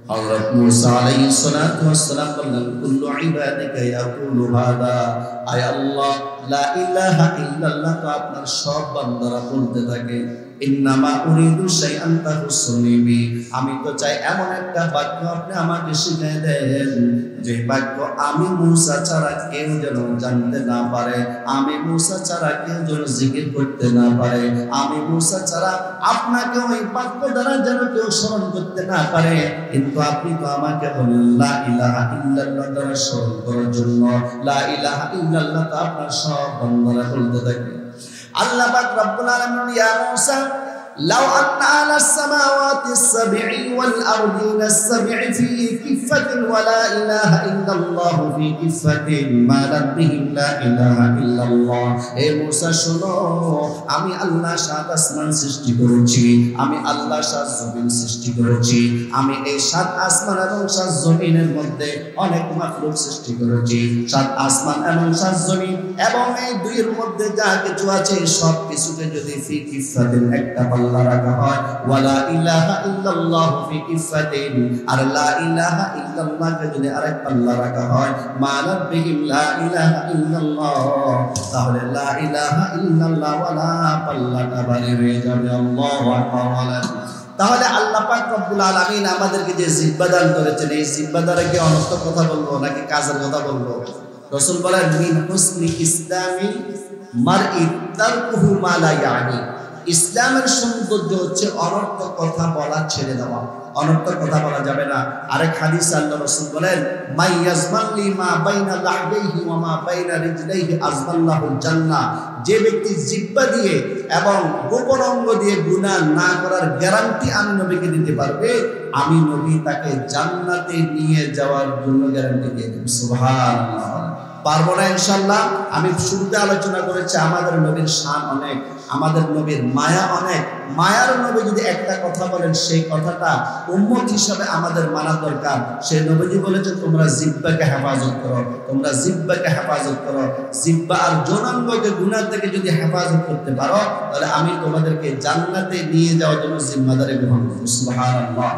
হযরত মুসা আলাইহিস সালাতু ওয়াস সালাম বললেন, কুল্লু ইবাদিকা ইয়াকুলু হাদা, আয় আল্লাহ লা ইলাহা ইল্লাল্লাহ তো আপনার সব বান্দারা বলতে থাকে। ইন্নামা উরিদু শাইআন তাহুসুনি বি, আমি তো চাই এমন একটা বাক্য আপনি আমাকে শিখিয়ে দেন যে বাক্য আমি মুসা ছাড়া কেউ যেন জানতে না পারে, আমি মুসা ছাড়া কেউ যেন জিকির করতে না পারে, আমি মুসা ছাড়া আপনাকে ওই বাক্য দ্বারা যেন কেউ স্মরণ করতে না পারে। কিন্তু আপনি তো আমাকে বলেন লা ইলাহা ইল্লাল্লাহ দ্বারা স্মরণ করার জন্য, লা ইলাহা ইল্লাল্লাহ তো আপনার সব বান্দারা বলতে থাকে। আল্লাহ পাক রব্বুল আলামিন ইয়া মুসা লাউ আন্না আলাস সামাওয়াতি সাবঈ ওয়াল আরদিনা সাবঈ ফি কিফাতিন ওয়া লা ইলাহা ইল্লাল্লাহু ফি কিফাতিন মা রাব্বিহিম লা ইলাহা ইল্লাল্লাহ। হে মূসা শোনো, আমি আল্লাহ সাত আসমান সৃষ্টি করেছি, আমি আল্লাহ সাত জমিন সৃষ্টি করেছি, আমি এই সাত আসমান এবং সাত জমিনের মধ্যে অনেক মাখলুক সৃষ্টি করেছি। সাত আসমান এবং সাত জমিন এবং এই দুইয়ের মধ্যে যা কিছু আছে সব কিছুকে যদি ফি কিফাতিন একটা পাল্লা রাখা হয়, ওয়ালা ইলাহা ইল্লাল্লাহ ফি কিফাতিন আর লা ইলাহা ইল্লাল্লাহকে যদি আরেক পাল্লা রাখা হয়, মা রাব্বিহিম লা ইলাহা ইল্লাল্লাহ, তাহলে লা ইলাহা ইল্লাল্লাহ ওয়ালা পাল্লাটা ভারী হয়ে যাবে। আল্লাহু আকবার। তাহলে আল্লাহ পাক রব্বুল আলামিন আমাদেরকে যে জিহ্বা দান করেছেন, এই জিহ্বা দ্বারা কি অনর্থক কথা বলবো নাকি কাজের কথা বলবো? রাসূল বলেন মিন হুসনি ইসলামি মারই তারকুহু মা লা ইয়ানি। ইসলামের সৌন্দর্য হচ্ছে অনর্থক কথা বলা ছেড়ে দেওয়া। অনর্থক কথা বলা যাবে না। আরেক হাদিসে আল্লাহ রাসূল বলেন মাই ইয়াজমালি মা বাইনা লাহদাইহি ওয়া মা বাইনা রিজলাইহি আযমাল্লাহুল জান্নাহ। যে ব্যক্তি জিহ্বা দিয়ে এবং গোপন অঙ্গ দিয়ে গুনাহ না করার গ্যারান্টি আমি নবীকে দিতে পারবে, আমি নবী তাকে জান্নাতে নিয়ে যাওয়ার জন্য গ্যারান্টি দিয়ে দেব। সুবহানাল্লাহ। পারবো না ইনশাআল্লাহ। আমি শুরুতে আলোচনা করেছি আমাদের নবীর শান অনেক, আমাদের নবীর মায়া অনেক। মায়ার নবী যদি একটা কথা বলেন সেই কথাটা উম্মত হিসাবে আমাদের মানা দরকার। সেই নবীজি বলেছেন তোমরা জিহ্বাকে হেফাজত করো, তোমরা জিহ্বাকে হেফাজত করো। জিহ্বা আর যৌনাঙ্গকে গুনাহ থেকে যদি হেফাজত করতে পারো, তাহলে আমি তোমাদেরকে জান্নাতে নিয়ে যাওয়ার জন্য জিম্মাদারি গ্রহণ করব। সুবহানাল্লাহ।